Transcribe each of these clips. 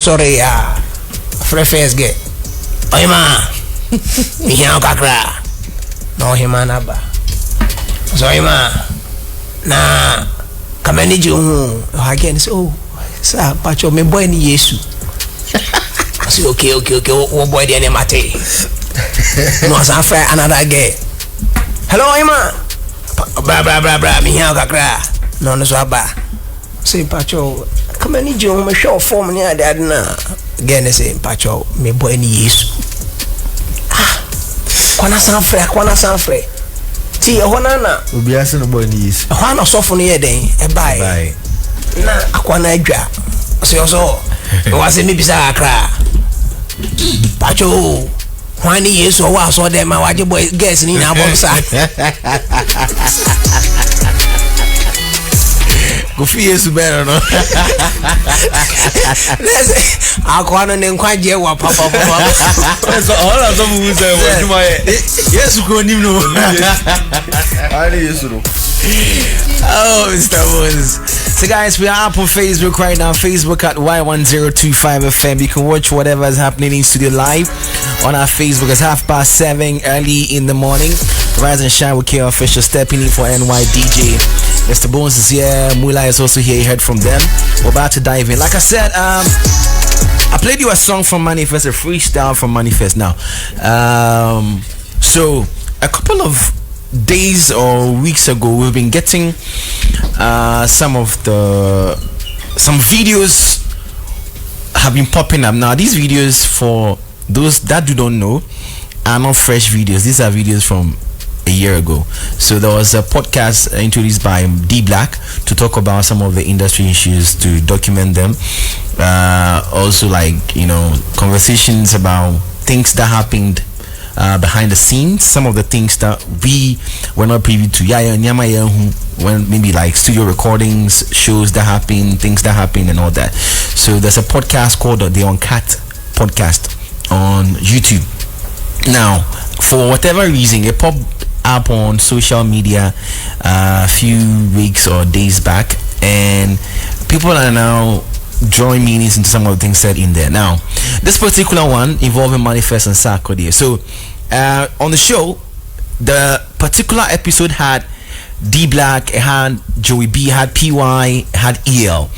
sorry, fresh get. Oh, man, here kakra. No, him anaba. Sorry, man. Nah, come and you again. So, sir, Pacho, me boy ni Yesu. I say, okay. Oh, boy, the mate. No, some friend another guy. Hello, Emma. Bra. Me here kakra. No, so ba. Say, Pacho, come and you me show form near that na. Again, say, Pacho, me boy ni Yesu. Kwana sanfre. Ti ehona na obi ase no boy ni Yesu. Hwana sofo no ye den e bai. Na akwana adwa. So was me bisa akra. Pacho, hwani Yesu wa so dem ma waje boy guess ni na bomsa. Go fi Yesu better no. Akwana ne nkwaje wa papa. So all of them who say what you my Yesu ko nim no. Ari Yesu no. Oh, Mr. Moses. So guys, we are up on Facebook right now. Facebook at Y1025FM. You can watch whatever is happening in studio live on our Facebook. It's 7:30 early in the morning. Rise and Shine with K Official stepping in for NYDJ. Mr. Bones is here. Mula is also here. You heard from them. We're about to dive in. Like I said, I played you a song from M.anifest, a freestyle from M.anifest. Now, so a couple of days or weeks ago, we've been getting some videos have been popping up. Now, these videos, for those that don't know, are not fresh videos. These are videos from a year ago. So there was a podcast introduced by D Black to talk about some of the industry issues, to document them. Also, like, conversations about things that happened behind the scenes, some of the things that we were not privy to. When maybe like studio recordings, shows that happen, things that happen, and all that. So there's a podcast called the Uncut Podcast on YouTube. Now, for whatever reason, it popped up on social media a few weeks or days back, and people are now drawing meanings into some of the things said in there. Now, this particular one involving M.anifest and Sarkodie. So, on the show, the particular episode had D Black, it had Joey B, had PY, it had EL.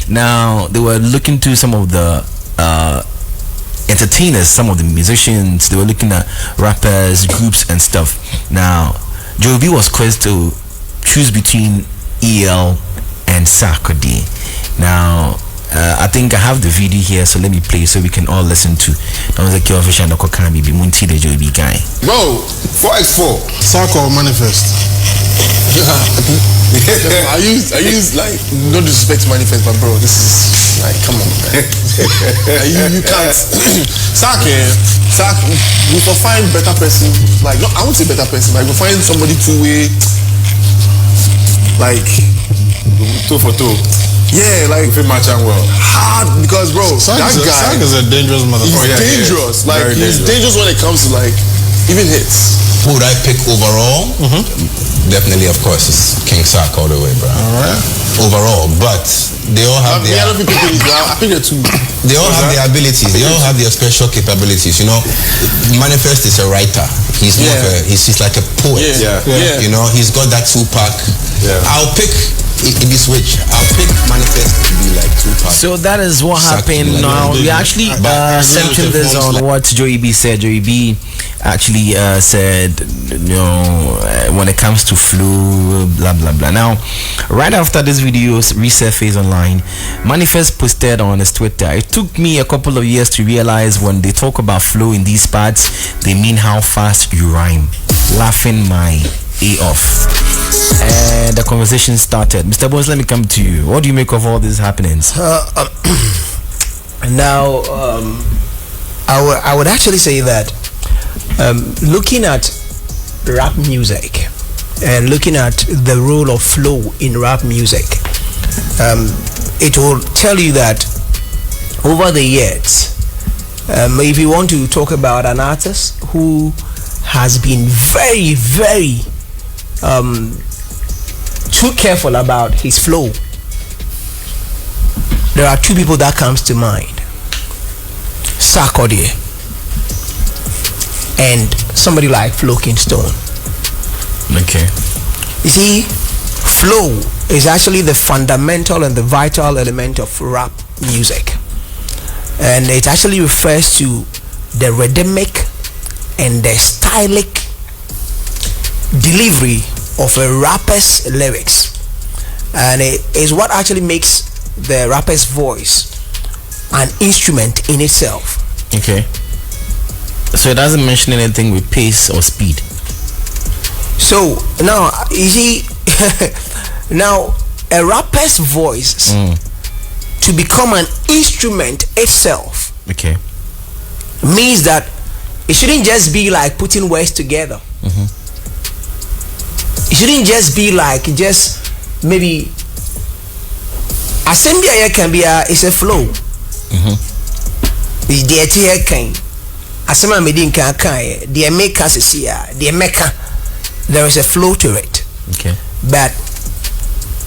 Now, they were looking to some of the entertainers, some of the musicians. They were looking at rappers, groups, and stuff. Now, Joey B was quizzed to choose between EL and Sarkodie. Now, I think I have the video here, so let me play so we can all listen to. That was a K Official and Kokami be Munti the Joey B guy. Bro, 4x4 Sarko M.anifest. I use like, no disrespect to M.anifest, but bro, this is like, come on, man. you can't. Sark, we will find better person. Like, no, I won't say better person. Like, we'll find somebody two-way. Like, two for two. Yeah, like if it match well. Hard, because bro, Sark that guy is a dangerous motherfucker. He's dangerous. Like, very he's dangerous when it comes to like even hits. Who would I pick overall? Definitely, of course, it's King Sark all the way, bro. Alright. Overall, but they all have their. I think they're two. They all have their abilities. They all have their special capabilities. M.anifest is a writer. He's more of a, he's like a poet. Yeah. He's got that Tupac. Yeah. I'll pick. If you switch, I'll pick M.anifest to be like Tupac. So that is what happened. Like now we actually centering this on what Joey B said. Joey B actually said, when it comes to flow, blah blah blah. Now, right after this video resurfaced online, M.anifest posted on his Twitter. It took me a couple of years to realize when they talk about flow in these parts, they mean how fast you rhyme. Laughing my A off. And the conversation started. Mr. Bones, let me come to you. What do you make of all these happenings? Now, I would actually say that looking at rap music and looking at the role of flow in rap music, it will tell you that over the years, if you want to talk about an artist who has been very, very too careful about his flow, there are two people that comes to mind. Sarkodie and somebody like Flo Kingston. Okay. You see, flow is actually the fundamental and the vital element of rap music, and it actually refers to the rhythmic and the stylic delivery of a rapper's lyrics, and it is what actually makes the rapper's voice an instrument in itself. Okay. So it doesn't mention anything with pace or speed. So now you see, now a rapper's voice to become an instrument itself, okay, means that it shouldn't just be like putting words together. It shouldn't just be like just maybe assembly can be it's a flow. It's the here can asema medin can the maker the maker, there is a flow to it. Okay. But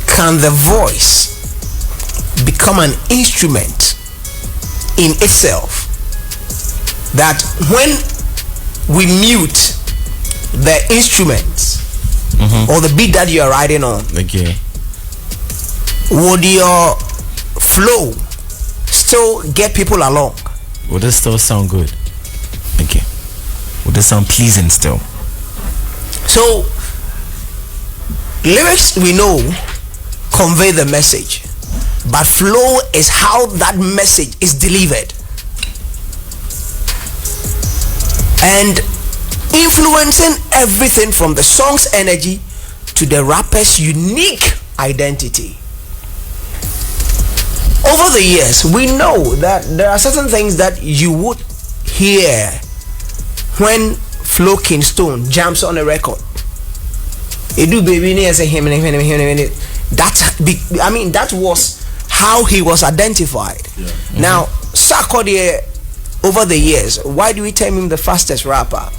can the voice become an instrument in itself, that when we mute the instruments or the beat that you are riding on, okay, would your flow still get people along? Would it still sound good? Okay. Would it sound pleasing still? So lyrics, we know, convey the message, but flow is how that message is delivered, and influencing everything from the song's energy to the rapper's unique identity. Over the years, we know that there are certain things that you would hear when Flo Kingston jumps on a record. It do baby as a him. That's, I mean, that was how he was identified. Now Sarkodie, over the years, why do we term him the fastest rapper?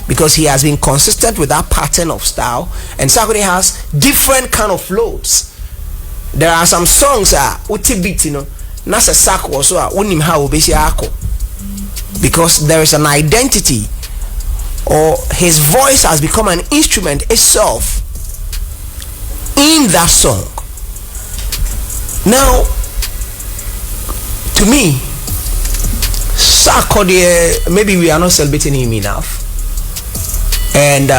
Because he has been consistent with that pattern of style, and Sarkodie has different kind of flows. There are some songs beat, you know, nasa sak also unim how because there is an identity, or his voice has become an instrument itself in that song. Now, to me, Sarkodie, maybe we are not celebrating him enough. And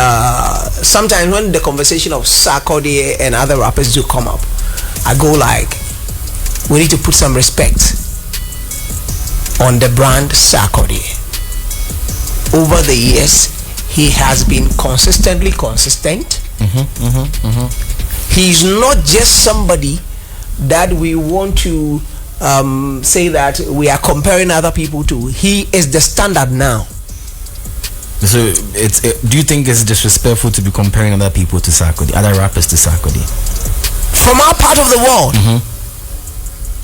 sometimes when the conversation of Sarkodie and other rappers do come up, I go like, we need to put some respect on the brand Sarkodie. Over the years, he has been consistently consistent. He's not just somebody that we want to say that we are comparing other people to. He is the standard now. So do you think it's disrespectful to be comparing other people to Sarkodie, other rappers to Sarkodie? From our part of the world,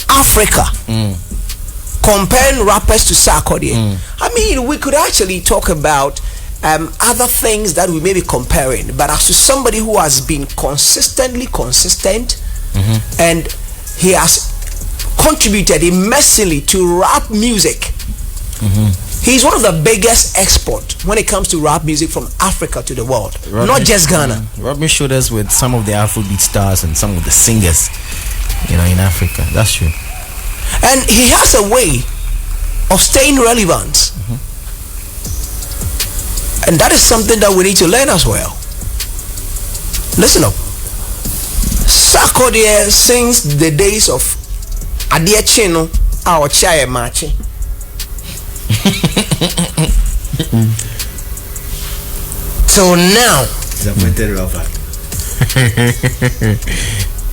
Africa, comparing rappers to Sarkodie. I mean, we could actually talk about other things that we may be comparing, but as to somebody who has been consistently consistent, and he has contributed immensely to rap music. He's one of the biggest export when it comes to rap music from Africa to the world, not just Ghana. Rubbing shoulders with some of the Afrobeat stars and some of the singers, you know, in Africa. That's true. And he has a way of staying relevant, and that is something that we need to learn as well. Listen up. Sarkodie, since the days of Adia Chino, our Chaya Machi. So now,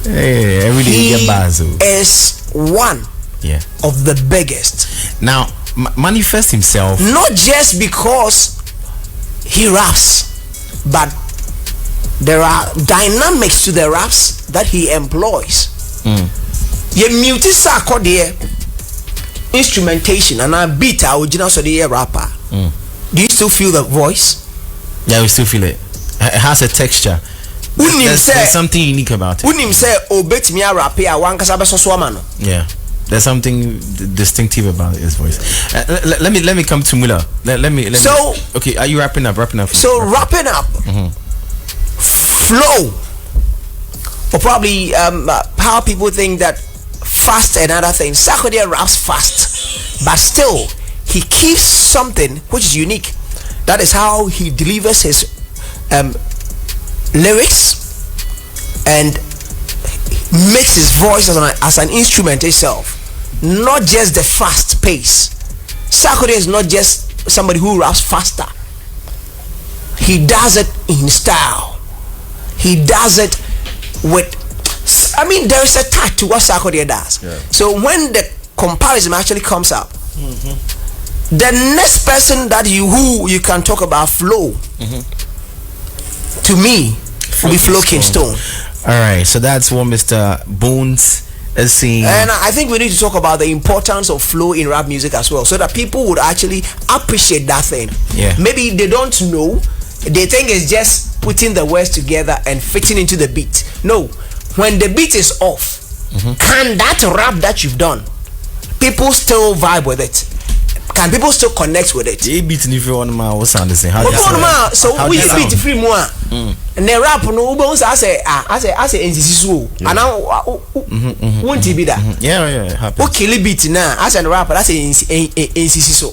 hey, every day he get Bazo is one of the biggest. Now, M.anifest himself, not just because he raps, but there are dynamics to the raps that he employs. You mute Sarkodie instrumentation and I beat our original Sarkodie rapper. Do you still feel the voice? Yeah, we still feel it. It has a texture. There's something unique about it. Unim say obet me rap here one kasa beso so amano. Yeah. There's something distinctive about his voice. Let me come to Mula. Okay, are you wrapping up? So wrapping up. Flow, or probably how people think that fast and other things. Sarkodie raps fast, but still he keeps something which is unique. That is how he delivers his lyrics and makes his voice as an instrument itself, not just the fast pace. Sarkodie is not just somebody who raps faster. He does it in style. He does it with, I mean, there is a touch to what Sarkodie does. Yeah. So when the comparison actually comes up, the next person that who you can talk about flow, to me, will be Flo Kingstone. All right, so that's what Mr. Bones is saying. And I think we need to talk about the importance of flow in rap music as well, so that people would actually appreciate that thing. Yeah. Maybe they don't know. They think it's just putting the words together and fitting into the beat. No, when the beat is off, can that rap that you've done, people still vibe with it? Can people still connect with it? So we beat free more. And the rap no I say NCC and now won't be that? Yeah. Okay, beat now as a rapper that's NCC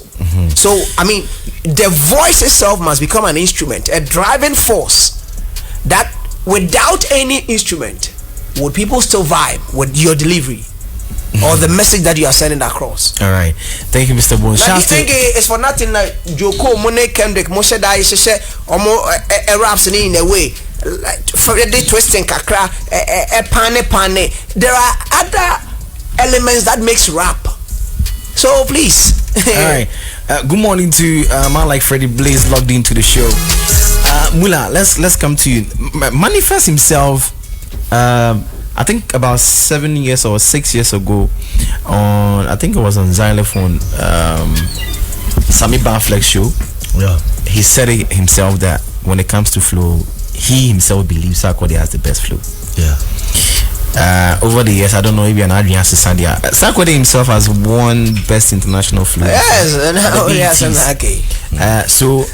So I mean, the voice itself must become an instrument, a driving force that without any instrument would people still vibe with your delivery or the message that you are sending across. All right, thank you, Mr. Bones. Now, you think it's for nothing like Joko, Mone, Kendrick, Moshe Dai, Sheshe, or more raps in a way like for the twisting kakra, pane. There are other elements that makes rap. So please. All right. Good morning to man like Freddie Blaze logged into the show. Mula, let's come to you. M.anifest himself. I think about 7 years or 6 years ago, I think it was on Xylophone, Sammy Barflex show. Yeah, he said it himself that when it comes to flow, he himself believes Sarkodie has the best flow. Yeah. Over the years, I don't know if you're not Adrian Sandia. Sarkodie himself has won best international flow. Yes, so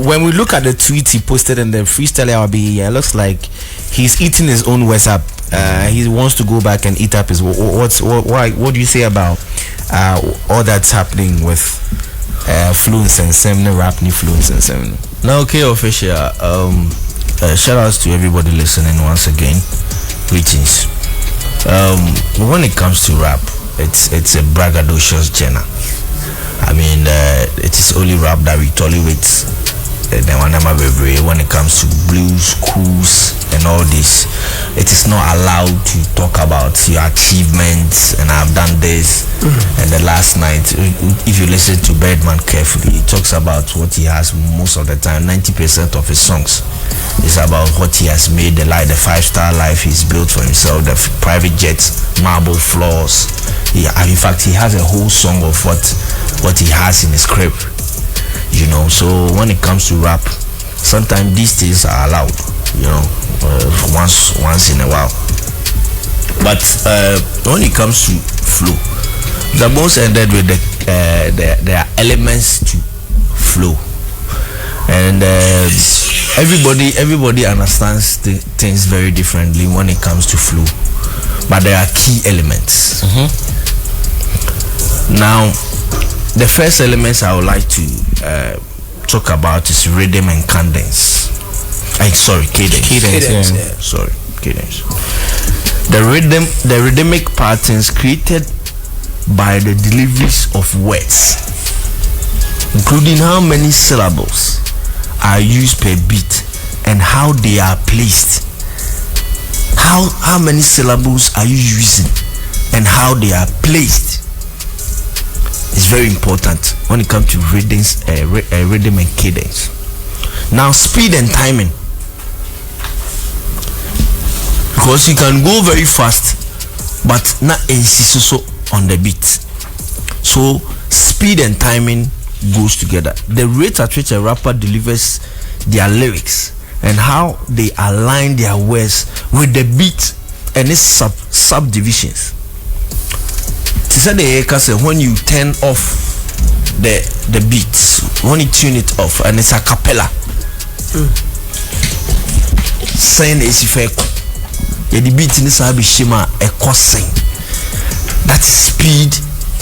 when we look at the tweets he posted in the freestyle LB, it looks like he's eating his own words up. He wants to go back and eat up his. What do you say about all that's happening with fluence and seminar rap new fluence and seminar? Now, okay, official. Shout outs to everybody listening once again. Greetings. When it comes to rap, it's a braggadocious genre. I mean, it is only rap that we tolerate. When it comes to blues, cruise, and all this, it is not allowed to talk about your achievements and I've done this. And the last night, if you listen to Birdman carefully, he talks about what he has most of the time. 90% of his songs is about what he has made, the 5-star life he's built for himself, the private jets, marble floors. In fact, he has a whole song of what he has in his crib. You know, so when it comes to rap, sometimes these things are allowed, once in a while. But when it comes to flow, the most ended with there are elements to flow, and everybody understands things very differently when it comes to flow. But there are key elements. Now, the first elements I would like to talk about is rhythm and cadence. Cadence. Cadence. Cadence. The rhythmic patterns created by the deliveries of words, including how many syllables are used per beat and how they are placed. How many syllables are you using and how they are placed? It's very important when it comes to rhythm and cadence. Now, speed and timing, because you can go very fast but not insist on the beat. So speed and timing goes together. The rate at which a rapper delivers their lyrics and how they align their words with the beat and its subdivisions said the say when you turn off the beats, when you tune it off and it's a cappella. Saying is if the beat in this be shima a crossing. That is speed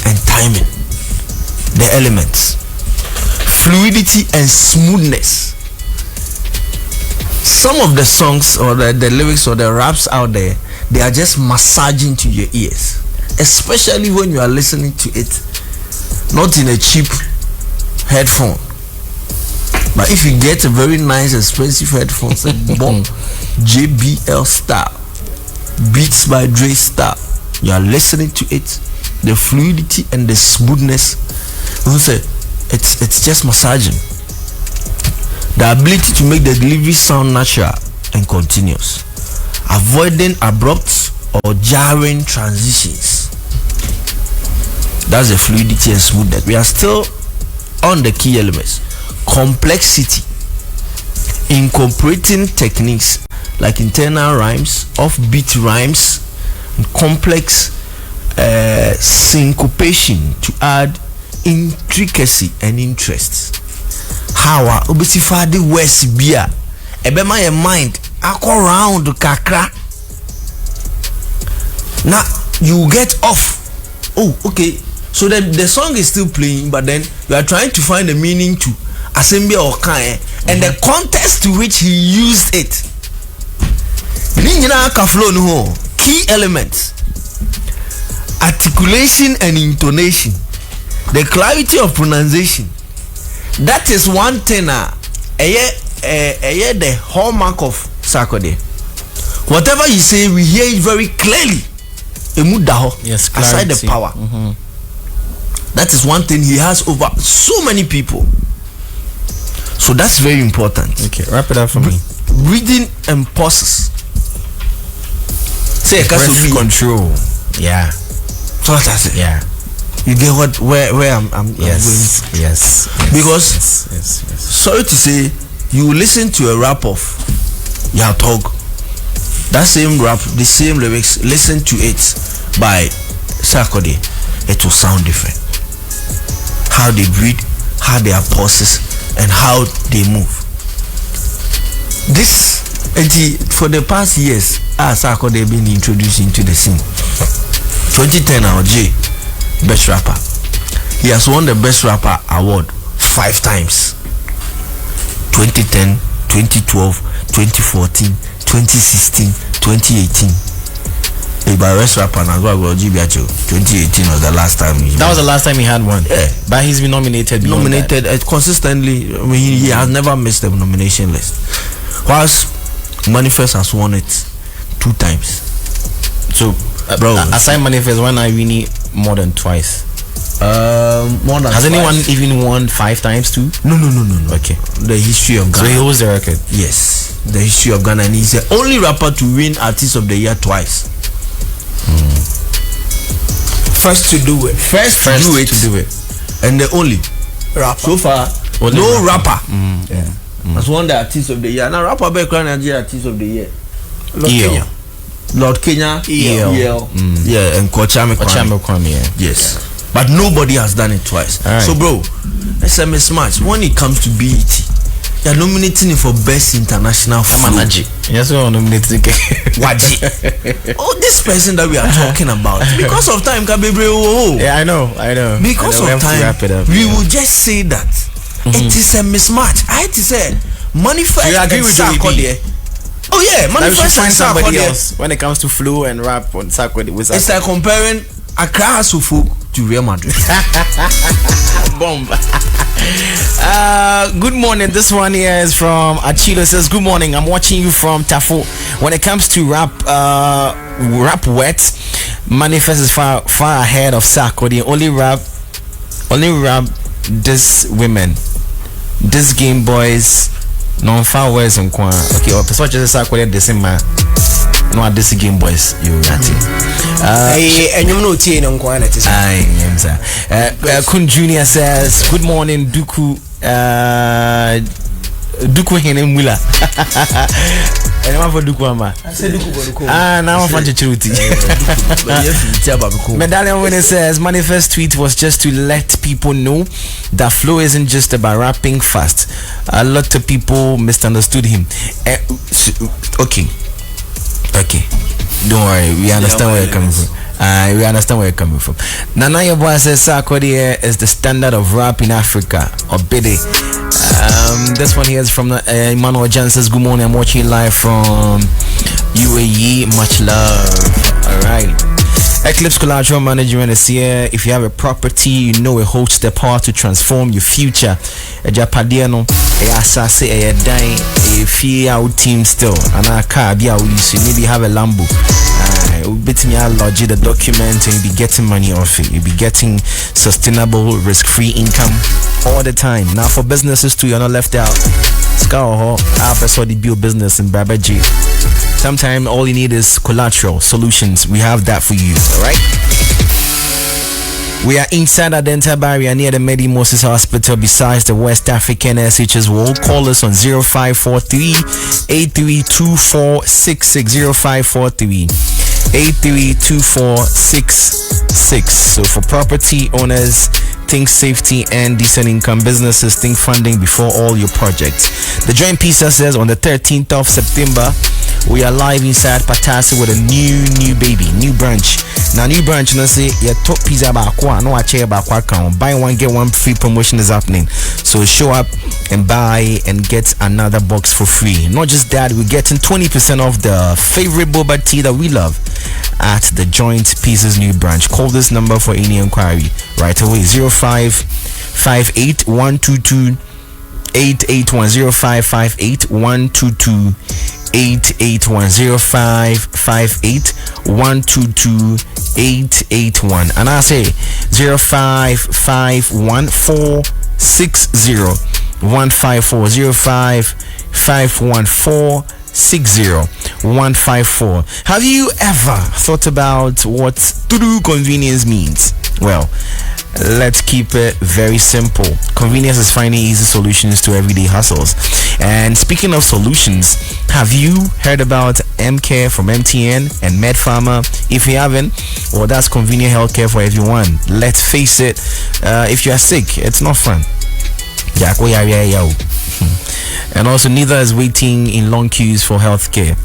and timing. The elements. Fluidity and smoothness. Some of the songs or the lyrics or the raps out there, they are just massaging to your ears, especially when you are listening to it not in a cheap headphone, but if you get a very nice expensive headphone, say bomb JBL style, Beats by Dre style, you are listening to it, the fluidity and the smoothness, you say it's just massaging. The ability to make the delivery sound natural and continuous, avoiding abrupt or jarring transitions. That's the fluidity and smoothness. We are still on the key elements. Complexity, incorporating techniques like internal rhymes, offbeat rhymes, and complex syncopation to add intricacy and interest. How obesify the west beer ebema your mind akọ round kakra. Now you get off. Oh, okay. So the song is still playing, but then you are trying to find the meaning to assembly or kind and the context to which he used it. Key elements: articulation and intonation, the clarity of pronunciation. That is one thing. The hallmark of Sarkodie. Whatever you say, we hear it very clearly. Yes, aside the power. That is one thing he has over so many people. So that's very important. Okay, wrap it up for me. Reading and pauses. Say breath control. Yeah. So that's it. Yeah. You get where I'm yes, going to. yes. Because yes. Sorry to say, you listen to a rap of Yatog, that same rap, the same lyrics, listen to it by Sarkodie, it will sound different. How they breathe, how they are pauses, and how they move. This for the past years, Sarkodie been introduced into the scene. 2010 our J, best rapper. He has won the best rapper award 5 times. 2010, 2012, 2014, 2016, 2018. By best rapper now, 2018 was the last time. That was the last time he had one. Yeah, but he's been nominated. Consistently. I mean, he has never missed the nomination list. Whilst M.anifest has won it 2 times. So, bro, aside M.anifest, when I win it more than twice. More than has twice. Anyone even won 5 times too? No. Okay. The history of Ghana. So he holds the record. Yes, the history of Ghana, and he's the only rapper to win Artist of the Year twice. First to do it. First to do it. And the only rapper. So far, only no rapper. Has won the Artist of the Year. Now rapper background Nigeria Artist of the Year. Lord Kenya. Yeah, and Kwame Kwame. Yes. But nobody has done it twice. Right. So bro, let's mismatch. When it comes to BET, you're nominating him for best international flow. Yes, we're nominating Waji. Oh, this person that we are talking about. Because of time, yeah, I know. Because of time, we will just say that it is a mismatch. I had to say, M.anifest. You agree with Sarkodie? Oh yeah, M.anifest and somebody else when it comes to flow and rap on Sarkodie. It's like comparing Accra Suffolk to Real Madrid. Bomb. Good morning. This one here is from Achilo. Says, good morning. I'm watching you from Tafo. When it comes to rap wet, M.anifest is far ahead of Sarkodie. Only rap this women, this game boys, non far words and quan. Okay, or so just Sarkodie the same man. No, this game boys, you got it. And you know, T and quantity. Kun Junior says, good morning, Duku Henemula. I'm for Dukwama. Now I'm for Chiruti. Medallion when it says manifest tweet was just to let people know that flow isn't just about rapping fast. A lot of people misunderstood him. Okay. Don't worry, we understand where you're coming from. We understand where you're coming from. Nana Yoboa says Sarkodie is the standard of rap in Africa. Or Bede. This one here is from Emmanuel Jan says, good morning, I'm watching live from UAE. Much love. Alright. Eclipse Collateral Management is here. If you have a property, you know it holds the power to transform your future. A Japadiano, a assassin, a dying, a fear out team still. And a car, be out, you maybe have a Lambo. Betting your lodge the document and you'll be getting money off it. You'll be getting sustainable, risk-free income all the time. Now for businesses too, you're not left out. Scout I the build business in Babaji. Sometimes all you need is collateral solutions. We have that for you, alright? We are inside Adenta barrier near the Medi Moses Hospital besides the West African SHS Wall. Call us on 0543 832466 0543 832466. So for property owners, think safety and decent income. Businesses, think funding before all your projects. The Joint Pizza says on the 13th of September, we are live inside Patasi with a new baby, new branch. Now new branch, you know, say your top pizza bakwa, no chair bakwa count. Buy one get one free promotion is happening. So show up and buy and get another box for free. Not just that, we're getting 20% off the favorite boba tea that we love at the Joint Pieces new branch. Call this number for any inquiry right away. 0558 122 881 0558 122 881 0558 122 881 and I say 0551 460 154 0551 60154. Have you ever thought about what true convenience means? Well, let's keep it very simple. Convenience is finding easy solutions to everyday hustles. And speaking of solutions, have you heard about MCare from MTN and MedPharma? If you haven't, well, that's convenient healthcare for everyone. Let's face it, if you are sick, it's not fun. And also neither is waiting in long queues for healthcare.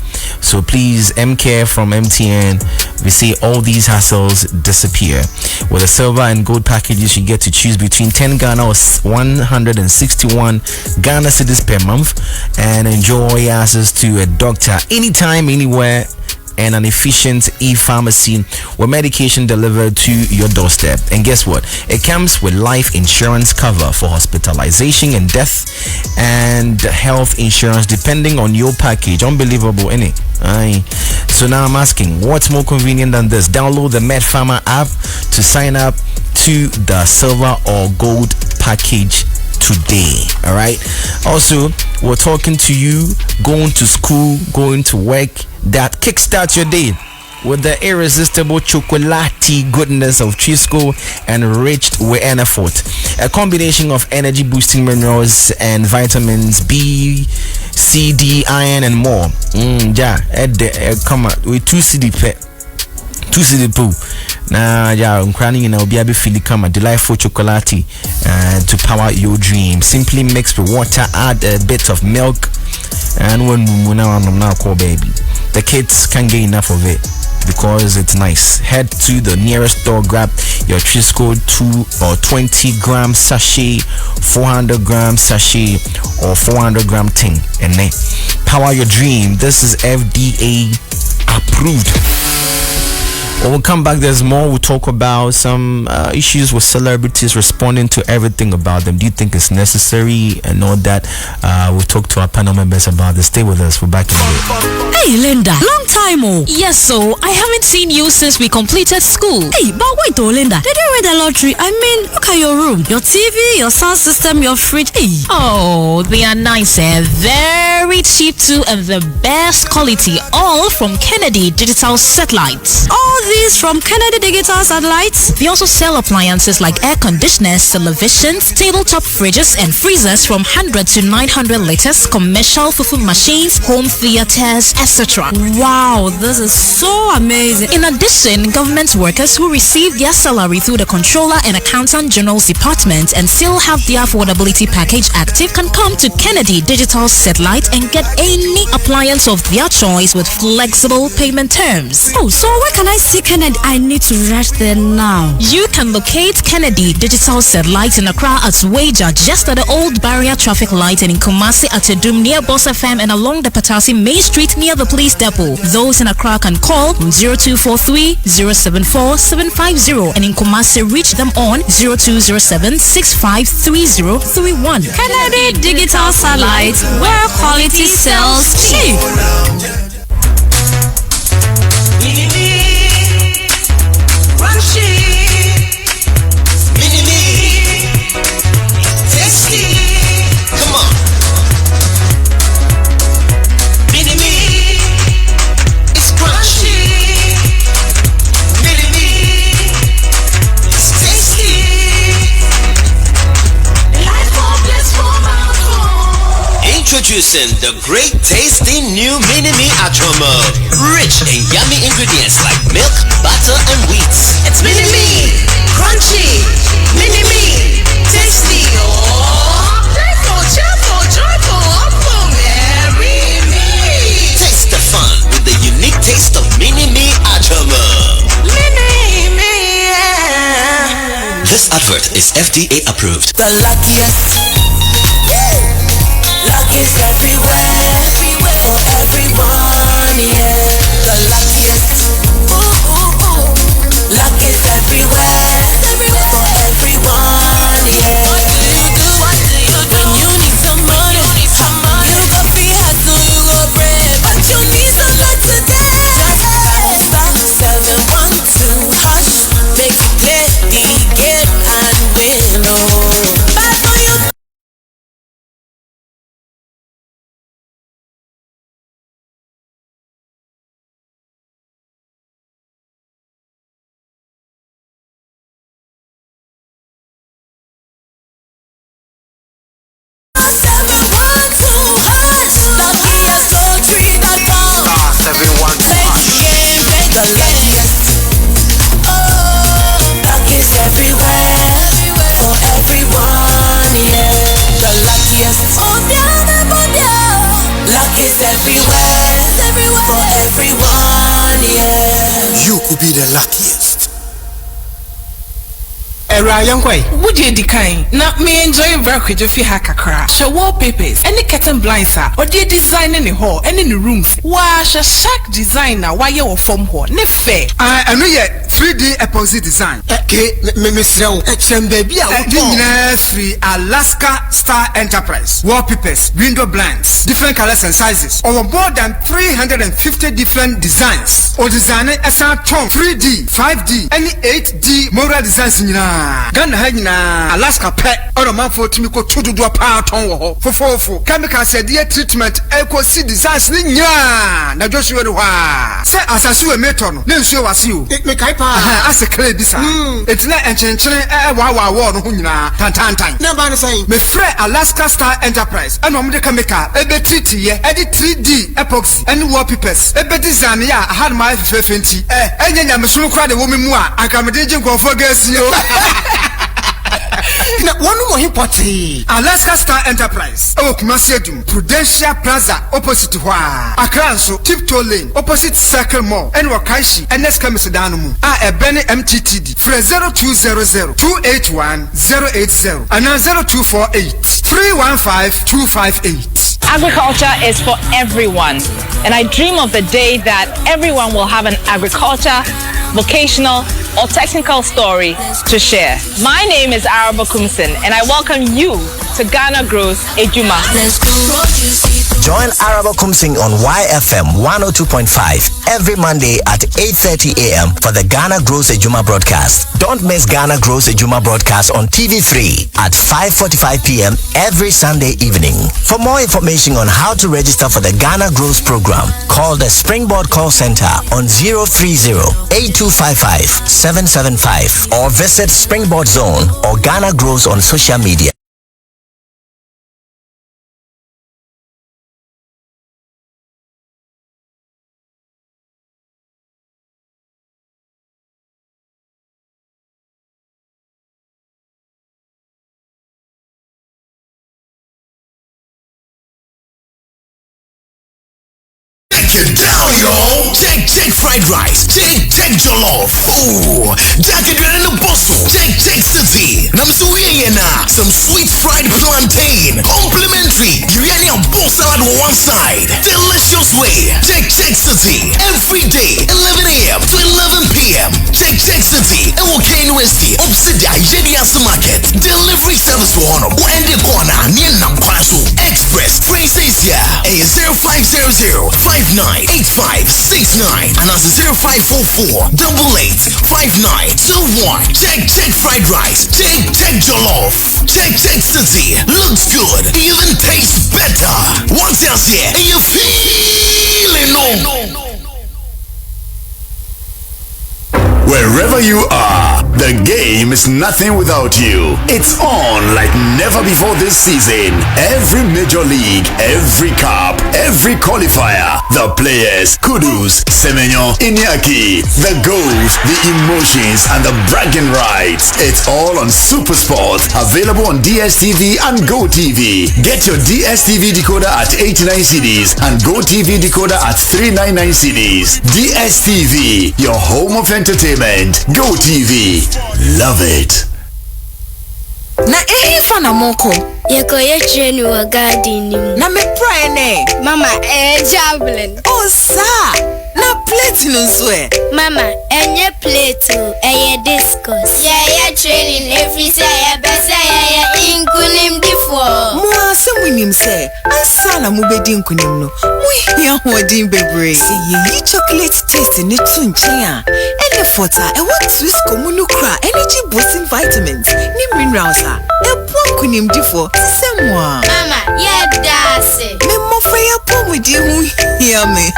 So please, MCare from MTN, we see all these hassles disappear. With the silver and gold packages, you get to choose between 10 Ghana or 161 Ghana cedis per month and enjoy access to a doctor anytime, anywhere, and an efficient e-pharmacy with medication delivered to your doorstep. And guess what? It comes with life insurance cover for hospitalization and death, and health insurance depending on your package. Unbelievable, innit? Aye. So now I'm asking, what's more convenient than this? Download the MedPharma app to sign up to the silver or gold package today. All right. Also, we're talking to you going to school, going to work, that kickstart your day with the irresistible chocolatey goodness of Trisco, enriched with M.anifest, a combination of energy boosting minerals and vitamins B, C, D, iron, and more. Come on, with 2 CD pet. 2 CD poo. Now, I'm crying in I'll be feeling come a delightful chocolate to power your dream. Simply mix with water, add a bit of milk, and when I'm now call baby, the kids can't get enough of it because it's nice. Head to the nearest store, grab your Trisco 2 or 20 gram sachet, 400 gram sachet, or 400 gram thing, and then power your dream. This is FDA approved. When we come back, there's more. We'll talk about some issues with celebrities responding to everything about them. Do you think it's necessary and all that? We'll talk to our panel members about this. Stay with us. We're back in a minute. Hey, Linda. Long time, oh. Yes, so I haven't seen you since we completed school. Hey, but wait, oh, Linda. Did you win the lottery? I mean, look at your room. Your TV, your sound system, your fridge. Hey. Oh, they are nice and very cheap too, and the best quality. All from Kennedy Digital Satellites. All these from Kennedy Digital Satellites. They also sell appliances like air conditioners, televisions, tabletop fridges and freezers from 100 to 900 liters, commercial fufu machines, home theaters, etc. Wow, this is so amazing. In addition, government workers who receive their salary through the Controller and Accountant General's Department and still have their affordability package active can come to Kennedy Digital Satellite and get any appliance of their choice with flexible payment terms. Oh, so where can I see Kennedy? I need to rush there now. You can locate Kennedy Digital Satellite in Accra at Wager, just at the old barrier traffic light, and in Kumasi at Edum near Boss FM and along the Patasi Main Street near the police depot. Those in Accra can call 0243 074 750 and in Kumasi reach them on 0207 653031. Kennedy Digital Satellite, where quality sells cheap. Introducing the great tasting new Mini-Me Achomo. Rich in yummy ingredients like milk, butter and wheat. It's Mini-Me, crunchy, Mini-Me, tasty, oh, playful, cheerful, joyful, oh, merry me. Taste the fun with the unique taste of Mini-Me Achomo. Mini-Me, yeah. This advert is FDA approved. The luckiest. Luck is everywhere, for everyone, yeah. The luckiest, ooh, ooh, ooh. Luck is everywhere, for everyone, yeah. What do you do when you need some money? You go free hustle, you go bread, but you need some luck today. Just dial *712 hash, make it clear, begin and win, oh. Bye for you. You could be the luckiest. Ryan Quay. Would you decline? Not me enjoy very quick if you hack a crack. Show wallpapers, any curtain blinds are, or dear design in the hall and in the rooms. Wash a shack designer while you're from home. Ne fair. I know yet 3D epoxy design. Okay, Miss Row, baby. Free Alaska Star Enterprise. Wallpapers, window blinds, different colors and sizes. Over more than 350 different designs. Or designer SR 3D, 5D, any 8D moral designs in Ghana, Alaska pet or a man for Timiko to do a part on for chemical said dear treatment echo see designs ninya na Joshua say as I see a meton then so was you make as a clay this it's not wow no nyina tantan na say me frɛ Alaska Star Enterprise and the chemical ebe treat here edit 3D epoxy and wallpapers ebe design ya had my fefenti enya me so kra de wo me mu a akamede go for gas you one more important Alaska Star Enterprise Kumasiedum Prudential Plaza opposite Hwa Akranso Tiptoe Lane opposite Circle Mall and Wakaishi NS Kamisedanomu Ebene MTTD 0200-281-080 and 0248-315-258. Agriculture is for everyone, and I dream of the day that everyone will have an agriculture, vocational or technical story to share. My name is Araba Kumsin, and I welcome you to Ghana Grows Ejuma. Let's go. Join Arabo Kumsing on YFM 102.5 every Monday at 8:30 a.m. for the Ghana Grows Ejuma broadcast. Don't miss Ghana Grows Ejuma broadcast on TV3 at 5:45 p.m. every Sunday evening. For more information on how to register for the Ghana Grows program, call the Springboard call center on 030-8255-775 or visit Springboard Zone or Ghana Grows on social media. Down, y'all. Check fried rice. Check jollof. Ooh, Jack and in the bustle. Check city. Namsuina. Some sweet fried plantain. Complimentary. You get a bowl salad on one side. Delicious way. Check city. Every day, 11 a.m. to 11 p.m. Check city. Okay, University. Opposite the market. Delivery service for honor. And the corner near Nampasu. Express. Trace Asia. A 0500-598569 and that's 0544-885921. Check fried rice. Check jollof. Check city. Looks good. Even tastes better. Once else here, and you feeling no. Wherever you are, the game is nothing without you. It's on like never before this season. Every major league, every cup, every qualifier, the players, kudos, Semenyo, Inyaki, the goals, the emotions, and the bragging rights. It's all on SuperSport, available on DSTV and GoTV. Get your DSTV decoder at 89 cedis and GoTV decoder at 399 cedis. DSTV, your home of entertainment. GoTV, love it. Na fana moko yeko training wa garden na me prane mama javelin oh sa na plate no swe mama enye plate discourse training every say besa inkunim difo mo asemunim say ansa na mo bedi inkunim no mo hia hodin bebre ye chocolate taste ne tunchen a ene fota e what twist komunu kra energy boosting vitamins ni minerals a kunim difo semwa mama dase me mo feya pomudi hu hear me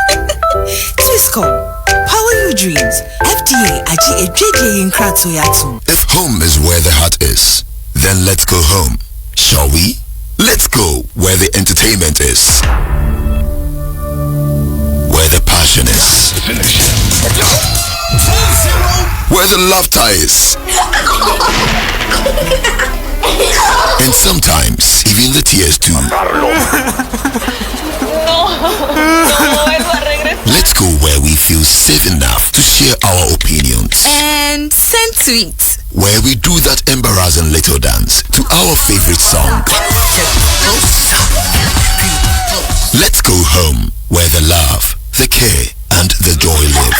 Twisco power your dreams FDA aji ejeje yin krato yatu. If home is where the heart is, then let's go home, shall we? Let's go where the entertainment is, where the passion is, where the laughter is, and sometimes even the tears too. Let's go where we feel safe enough to share our opinions and send tweets, where we do that embarrassing little dance to our favorite song. Let's go home where the love, the care, and the joy live.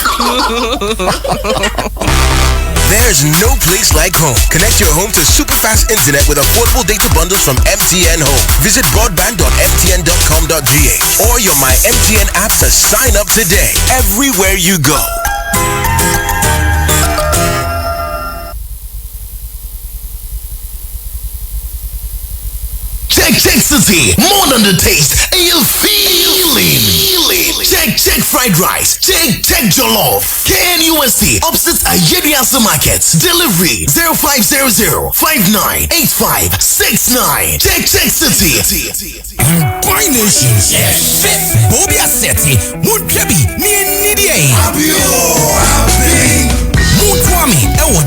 There's no place like home. Connect your home to super fast internet with affordable data bundles from MTN Home. Visit broadband.mtn.com.gh or your My MTN app to sign up today. Everywhere you go. Check city. More than the taste, and you feeling. Check fried rice. Check jollof. KNUST opposite Ayediasa Market. Delivery 0500-598569. Check city. Boy nations, Bobia Seti, Mutrebi, Nidia. Mutwami,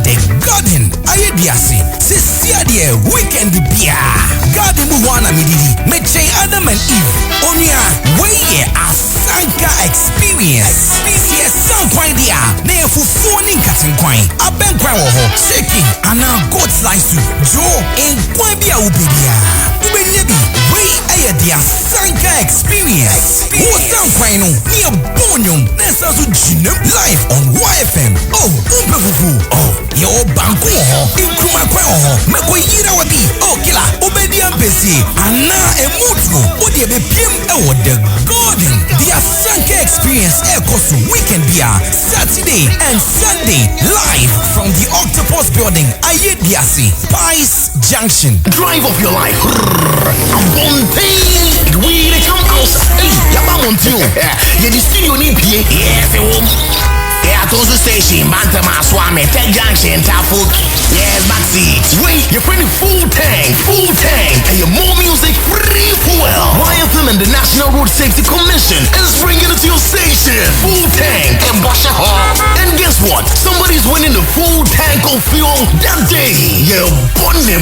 the garden, Ayediasi, Sisia, weekend beer. Garden Muwana Mididi, Meche Adam and Eve, Onya, Way, Asanka experience. Yes, some point there, near phoning cutting coin, a bank shaking, and now goat slice soup, Joe, and Quabia Ubibia. Ubenebi, Way, Ayadia, Sanka experience. Who's some point near Bonium, Nessa to Ginem live on YFM. Oh, your banko, in Kuma, Mako Yira Wabi, oh, Killer, Obedian Base. Wasi, Anna Emutu, Odi Bepim, the Garden, the Asanke Experience Echoes Weekend Bia, Saturday and Sunday, live from the Octopus Building, Ayediasi, Pies Junction. Drive of your life. We they come outside. Hey, Yabamontu. Yeah, the studio need PA. Yeah, Tozu Station, Bantama Swami, Tech Junction, Tafoot. Yes, backseat. Wait, you're pretty full tank. And your more music free fuel. YFM and the National Road Safety Commission is bringing it to your station. Full tank and Basha Hall. And guess what? Somebody's winning the full tank of fuel that day. Yeah, bonne man.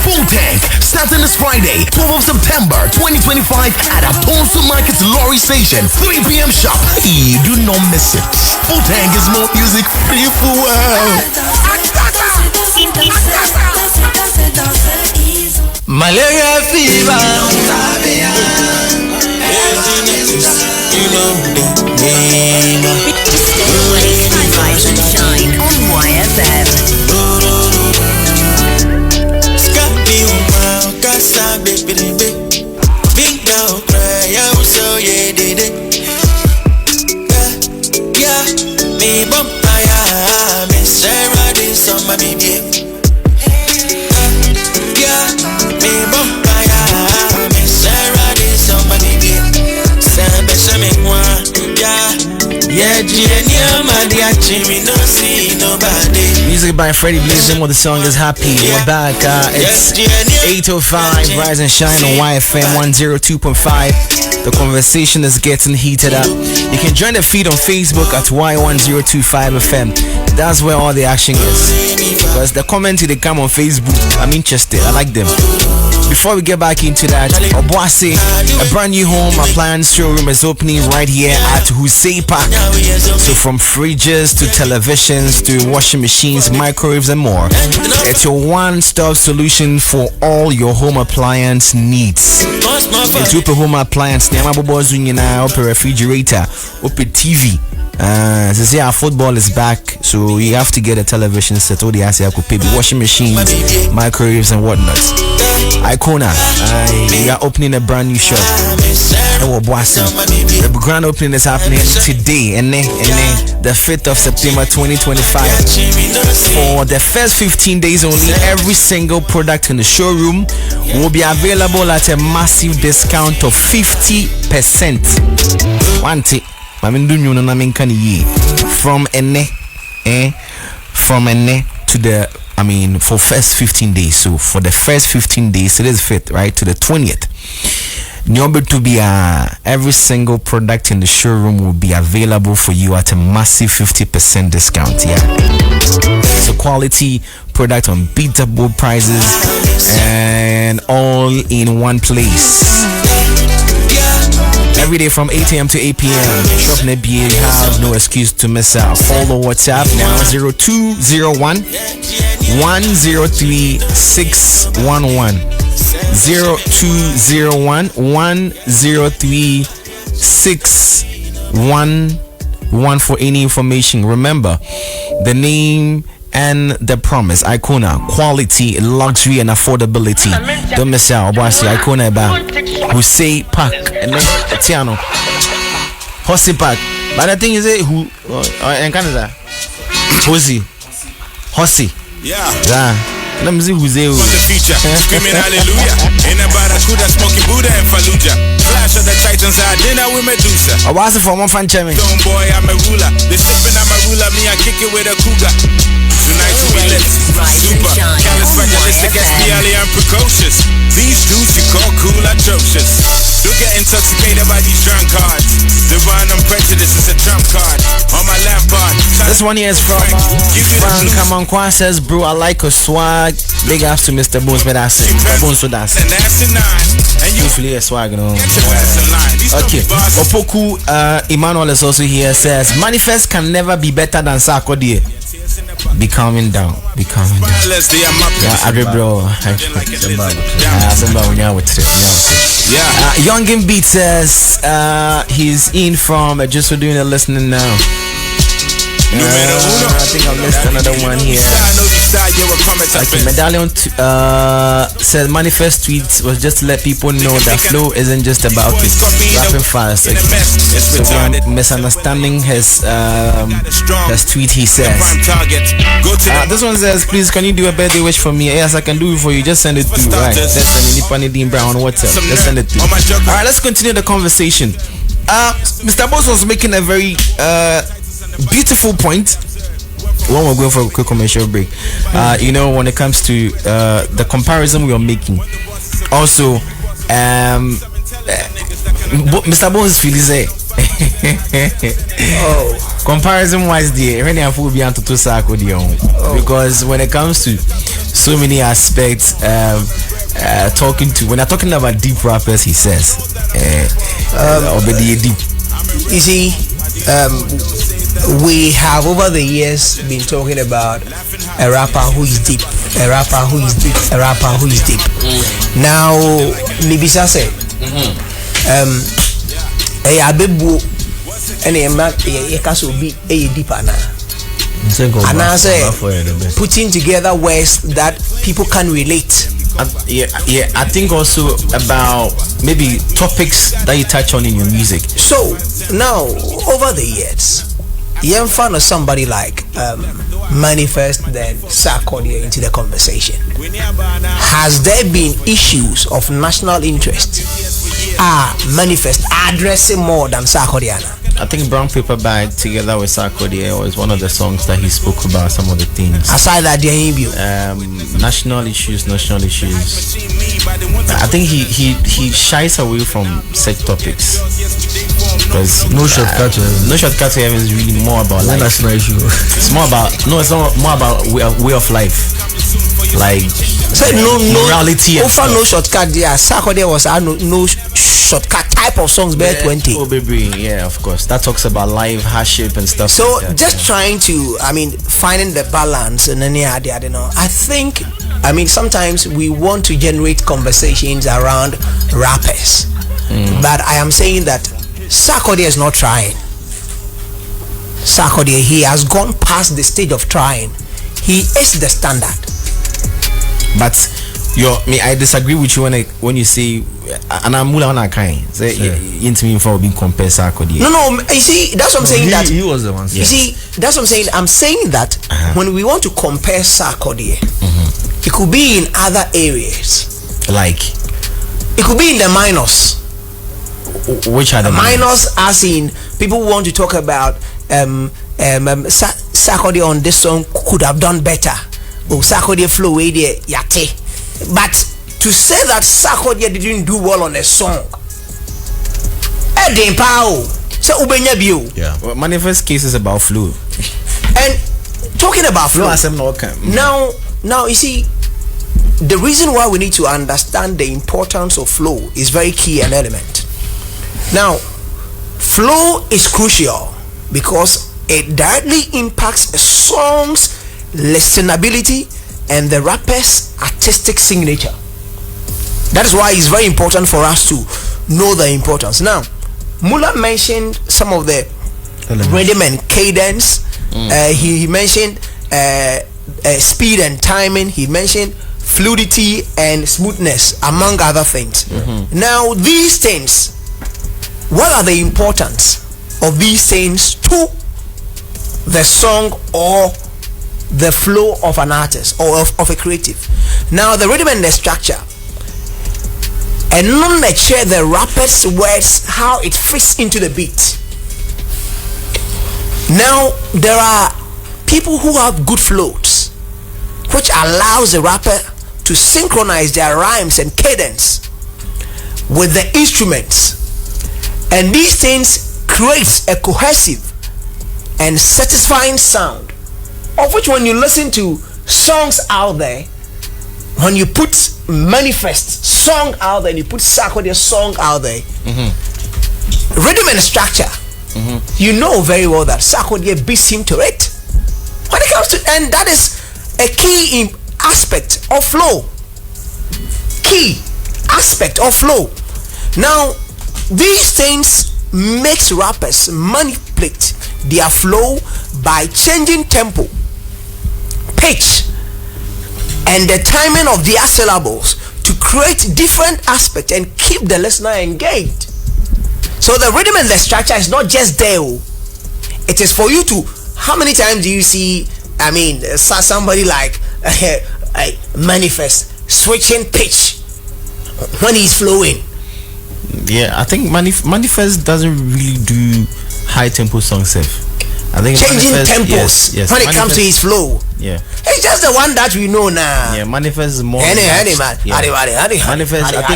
Full tank starting this Friday, 12th of September 2025 at Atonsu Market Lorry Station, 3 p.m. sharp. Hey, do not miss it. Full tank is more music free fuel. Malaria fever. Rise and shine on YFM. Music by Freddie Blazing. What the song is Happy. We're back. It's 8:05. Rise and shine on YFM 102.5. The conversation is getting heated up. You can join the feed on Facebook at Y1025FM. That's where all the action is. Because the comments they come on Facebook, I'm interested. I like them. Before we get back into that, Obuasi, a brand new home appliance showroom is opening right here at Hussein Park. So from fridges to televisions to washing machines, microwaves and more, it's your one-stop solution for all your home appliance needs. It's Open Home Appliance, Open Refrigerator, Open TV. Football is back, so you have to get a television set. All the assets could pay the washing machines, microwaves and whatnot. Icona, we are opening a brand new shop. The grand opening is happening today, and the 5th of September 2025. For the first 15 days only, every single product in the showroom will be available at a massive discount of 50%. From to the for first 15 days. So for the first 15 days, it is 5th, right, to the 20th. To be every single product in the showroom will be available for you at a massive 50% discount. Yeah, it's a quality product on beatable prices and all in one place. Every day from 8 a.m. to 8 p.m. Shop Nebia, you have no excuse to miss out. Follow WhatsApp now 0201 103 611. 0201 103 611 for any information. Remember the name and the promise. Icona, quality, luxury, and affordability. Don't miss out. Obasi, Icona ba Hussein Park and Tiano Hossi Park. But the thing is, who in Canada? Hossi. Yeah. Let me see who's there. From the future, screaming hallelujah. In a barracuda, smoking Buddha and Fallujah. Flash of the Titans, I dinner with Medusa. I was for one fan channel. Don't boy, I'm a ruler. They slipping, I'm a ruler. Me, I kick it with a cougar. Tonight we lit, super, careless, fragilistic, SPLA and precocious. These dudes you call cool atrocious. Don't get intoxicated by these drunkards. Divine and prejudice is a trump card on my lampard. This one here is from Frank Kamankwa says, bro, I like a swag. Big ups to Mr. Bones, but that's it. Bones with that. Usually a swag, you know. Okay. Opoku Emmanuel is also here, says, Manifest can never be better than Sarkodie. Be calming down. Be calming down. Yeah, Adri bro. Youngin Beat says he's in from just for doing the listening now. I think I missed another one here. Okay, Medallion said manifest tweets was just to let people know that flow isn't just about it. Rapping fast. Okay. So we are misunderstanding his tweet. He says, this one says, please can you do a birthday wish for me? Yes, I can do it for you. Just send it through. Right. That's an Dean Brown on WhatsApp. Just send it through. Alright, let's continue the conversation. Mr. Boss was making a very beautiful point. When we're going for a quick commercial break, when it comes to the comparison we are making, also, Mr. Boss feels comparison wise, when I will be on to Sarkodie, because when it comes to so many aspects, when I'm talking about deep rappers, he says, deep. You see, we have over the years been talking about a rapper who is deep, a rapper who is deep, a rapper who is deep. Now, Nibisa said, and a castle be a deeper now. And I say, putting together words that people can relate. I think also about maybe topics that you touch on in your music. So now over the years, you found somebody like M.anifest, then Sarkodie into the conversation. Has there been issues of national interest? M.anifest addressing more than Sarkodie? I think Brown Paper Bag together with Sarkodie was one of the songs that he spoke about some of the things. Aside that, national issues. I think he shies away from such topics because no shortcut to him is really more about life. National issue. It's more about it's not more about way of life. Like morality. No shortcut there. Sarkodie was no shortcut type of songs. Bear 20. Oh baby, yeah, of course. That talks about life, hardship, and stuff. So like that, just trying to, finding the balance and then I think, sometimes we want to generate conversations around rappers, but I am saying that Sarkodie is not trying. Sarkodie, he has gone past the stage of trying. He is the standard. But I disagree with you when you say, and I'm mula kind say into me for being compared Sarkodie. No, you see, that's what I'm saying. He was the one. You see, that's what I'm saying. I'm saying that when we want to compare Sarkodie, it could be in other areas. Like, it could be in the minors. Which are the minors? As in, people want to talk about Sarkodie on this song could have done better. Sarkodie flow yate. But to say that Sarkodie didn't do well on a song, yeah. Well, M.anifest case is about flow. And talking about flow, now you see, the reason why we need to understand the importance of flow is very key and element. Now, flow is crucial because it directly impacts a song's listenability and the rapper's artistic signature. That is why it's very important for us to know the importance. Now, Mula mentioned some of the rhythm and cadence. He mentioned speed and timing. He mentioned fluidity and smoothness, among other things. Now, these things, what are the importance of these things to the song or the flow of an artist or of a creative? Now, the rhythm and the structure, and not the rapper's words, how it fits into the beat. Now, there are people who have good flows, which allows the rapper to synchronize their rhymes and cadence with the instruments, and these things create a cohesive and satisfying sound, of which when you listen to songs out there, when you put M.anifest song out there and you put Sarkodie song out there, rhythm and structure, you know very well that Sarkodie beats him to it when it comes to, and that is a key aspect of flow. Now, these things makes rappers manipulate complete their flow by changing tempo, pitch, and the timing of their syllables to create different aspects and keep the listener engaged. So the rhythm and the structure is not just there. It is for you to. How many times do you see? I mean, somebody like M.anifest switching pitch when he's flowing. Yeah, I think M.anifest doesn't really do high tempo songs. I think changing tempos when it comes to his flow. Yeah, it's just the one that we know now. Yeah, M.anifest is more. M.anifest, about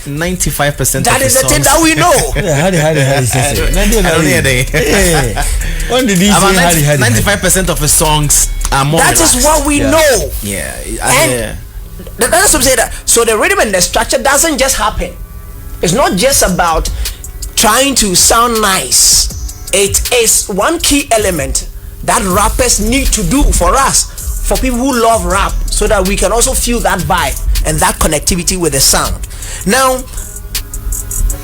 95%. That is the thing that we know. When did he say 95% of his songs are more. That is what we know. Yeah, and that's what I'm saying. So the rhythm and the structure doesn't just happen. It's not just about trying to sound nice. It is one key element that rappers need to do for us, for people who love rap, so that we can also feel that vibe and that connectivity with the sound. Now,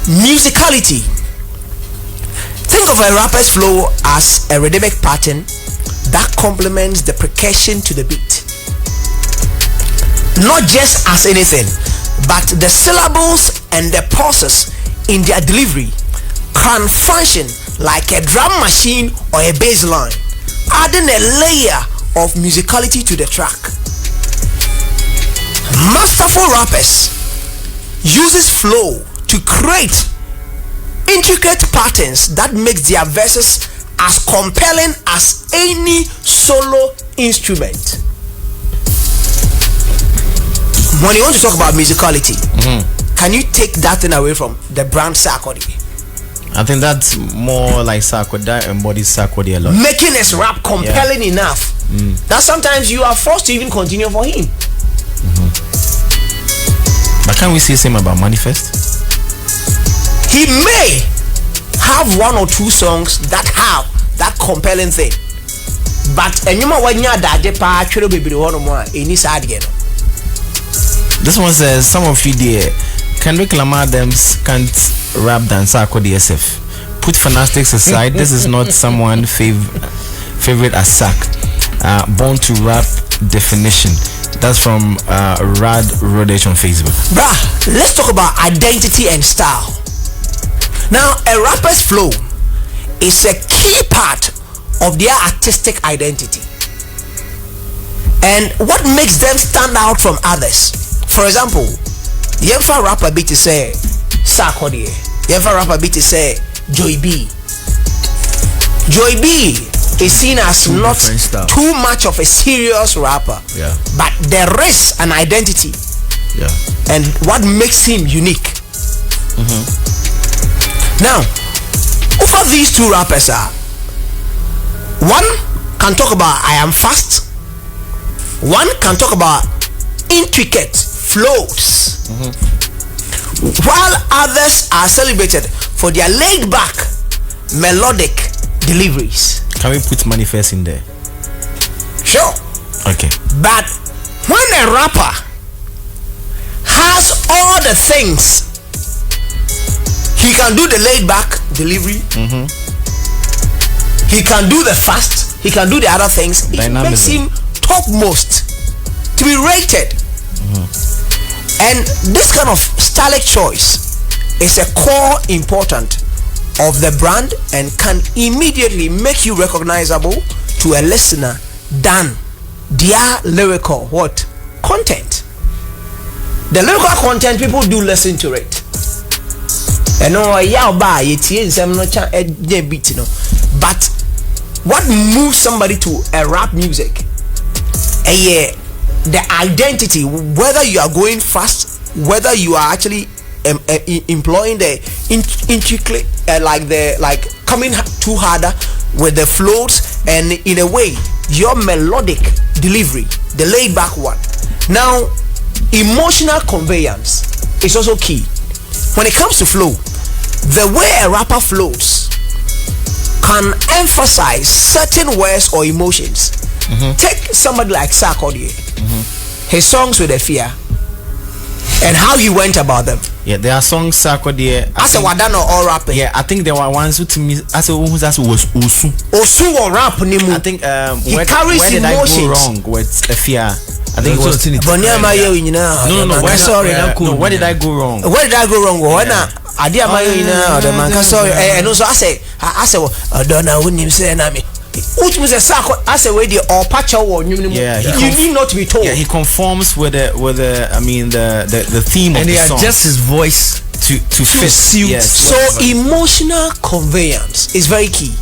musicality. Think of a rapper's flow as a rhythmic pattern that complements the percussion to the beat. Not just as anything, but the syllables and the pauses in their delivery can function like a drum machine or a bass line, adding a layer of musicality to the track. Masterful rappers uses flow to create intricate patterns that makes their verses as compelling as any solo instrument. When you want to talk about musicality, can you take that thing away from the brand Sarkodie? I think that's more like Sarkodie. That embodies Sarkodie a lot. Making his rap compelling enough that sometimes you are forced to even continue for him. But can we say the same about M.anifest? He may have one or two songs that have that compelling thing, but this one says some of you there Kendrick Lamar Dems can't rap than Sarkodie SF. Put fanatics aside, this is not someone favorite as Sark. Born to rap definition. That's from Rad Rodage on Facebook. Bruh, let's talk about identity and style. Now, a rapper's flow is a key part of their artistic identity and what makes them stand out from others. For example, you ever rapper beat to say Sarkodie, you ever rapper beat to say Joy B. Joy B is seen as not too much of a serious rapper, but there is an identity and what makes him unique. Now, over these two rappers are, one can talk about I am fast, one can talk about intricate flows, while others are celebrated for their laid back melodic deliveries. Can we put M.anifest in there? Sure. Okay. But when a rapper has all the things, he can do the laid back delivery, he can do the fast, he can do the other things. It makes him topmost to be rated. And this kind of stylistic choice is a core important of the brand and can immediately make you recognizable to a listener than their lyrical content. The lyrical content, people do listen to it. And but what moves somebody to a rap music? The identity, whether you are going fast, whether you are actually employing the intricately like coming too harder with the flows, and in a way your melodic delivery, the laid back one. Now, emotional conveyance is also key when it comes to flow. The way a rapper flows can emphasize certain words or emotions. Take somebody like Sarkodie, his songs with a fear and how he went about them. Yeah, there are songs Sarkodie. I said Wadano all rapping. Yeah, I think there were ones who to me as was Osu. Osu or rap nimu. I think he carries where did emotions. I go wrong with Efia? I think it was Bonyama you know. No, where, sorry, no, where did I go wrong? Where did I go wrong? Adia mayo ina the man sorry. And also I say Donna wouldn't say na me. Which means a Sarko as a way the or patch or you need not to be told. Yeah, he conforms with the I mean the theme and of the song. And he adjusts his voice to suit. Yes. So emotional conveyance is very key.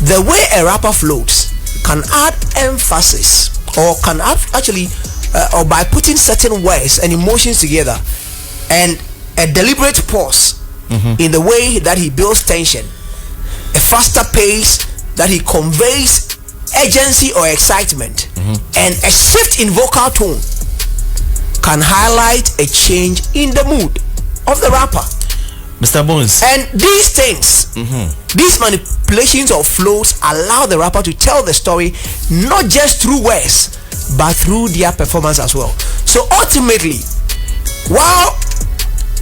The way a rapper floats can add emphasis or can add actually or by putting certain words and emotions together and a deliberate pause in the way that he builds tension, a faster pace that he conveys urgency or excitement, and a shift in vocal tone can highlight a change in the mood of the rapper. Mr. Bones. And these things, these manipulations of flows allow the rapper to tell the story not just through words but through their performance as well. So ultimately, while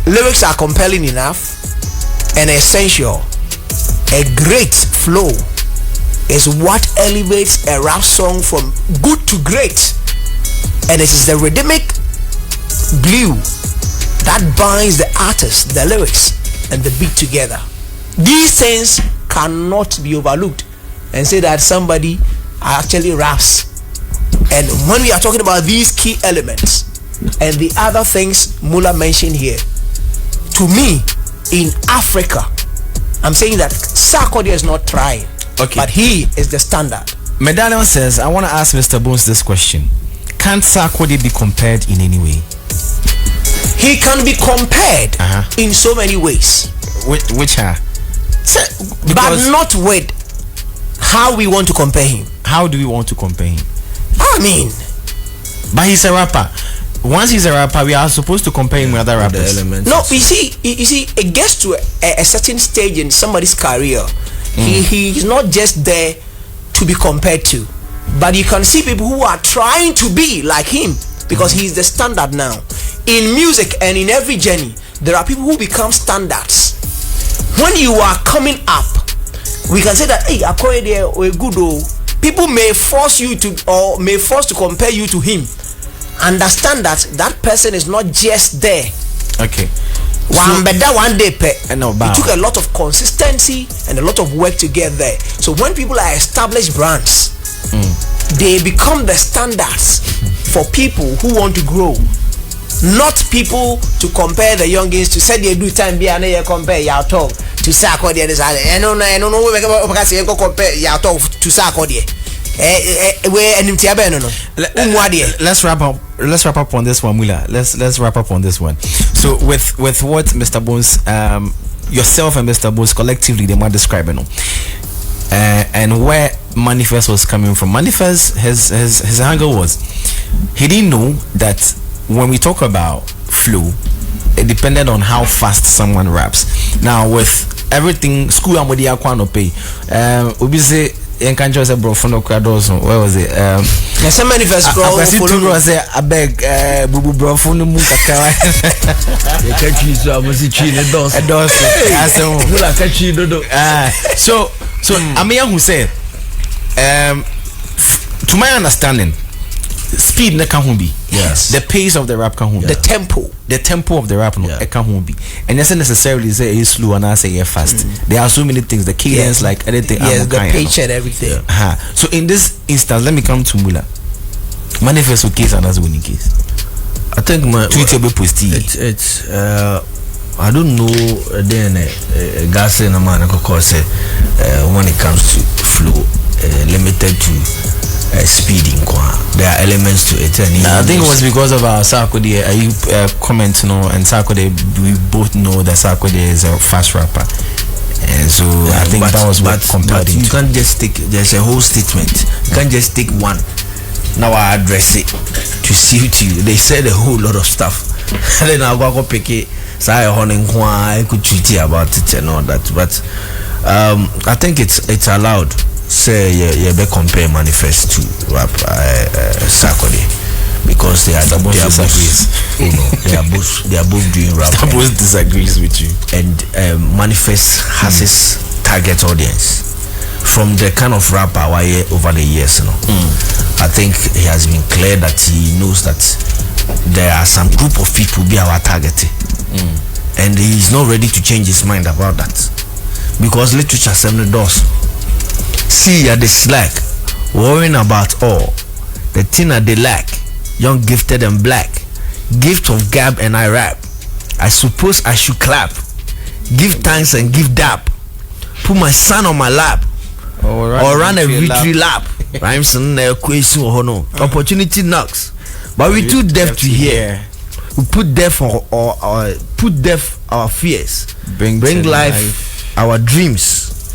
lyrics are compelling enough and essential, a great flow is what elevates a rap song from good to great, and it is the rhythmic glue that binds the artist, the lyrics, and the beat together. These things cannot be overlooked and say that somebody actually raps. And when we are talking about these key elements and the other things Mula mentioned here, to me, in Africa, I'm saying that Sarkodie is not trying. Okay. But he is the standard. Medallion says, I want to ask Mr. Bones this question. Can't Sarkodie be compared in any way? He can be compared in so many ways. Which are? But not with how we want to compare him. How do we want to compare him? I mean, but he's a rapper. Once he's a rapper, we are supposed to compare him with other rappers. No, you see, it gets to a certain stage in somebody's career. He's not just there to be compared to, but you can see people who are trying to be like him because he's the standard now. In music and in every journey, there are people who become standards. When you are coming up, we can say that, hey, Akoye we're good. People may force you to, or may force to compare you to him. Understand that that person is not just there. Okay. One day it took a lot of consistency and a lot of work to get there. So when people are established brands, they become the standards for people who want to grow. Not people to compare the youngins to say they do time be and they compare your talk to Sarkodie and I don't know because you compare your talk to Sarkodie. Let's wrap up on this one, Mula. Let's wrap up on this one. So with what Mr. Bones, yourself and Mr. Bones collectively they might describe and where M.anifest was coming from. M.anifest, his angle was he didn't know that when we talk about flow, it depended on how fast someone raps. Now with everything school and media kwano pay, we say in country say bro for no crados. Where was it? Yes, M.anifest bro. I say I beg bubu bro for no mu kakara. You catch you so I must see the dos. I say mula catch you dodo. So Amia who said to my understanding, speed ne can be. Yes. The pace of the rap can be. The tempo of the rap it can be. And that's not necessarily say it's slow and I say fast. There are so many things. The cadence, like anything. Yes, the pitch and everything. So in this instance, let me come to Mula. M.anifest case and that's winning case. I think it's I don't know then gas in a man because when it comes to flow limited to speeding, there are elements to it. And I think it was because of our Sarkodie. You comment, and Sarkodie, we both know that Sarkodie is a fast rapper, and so I think that was what compared it. You can't just take. There's a whole statement. You can't just take one. Now I address it to suit you. They said a whole lot of stuff, and then I'll go pick it. So I could tweet about it and all that, but I think it's allowed. Say be compare M.anifest to rap Sarkodie because they are both doing rap. Both disagrees with you. And Manifest has his target audience from the kind of rapper over the years. I think he has been clear that he knows that there are some group of people be our target, and he is not ready to change his mind about that, because literature seven doors. See at the slack, worrying about all the thing that they lack. Young, gifted, and black, gift of gab, and I rap. I suppose I should clap, give thanks and give dap. Put my son on my lap, or run a victory lap. Rhymes and opportunity knocks, but we too deaf to hear. We put deaf our fears, bring life our dreams.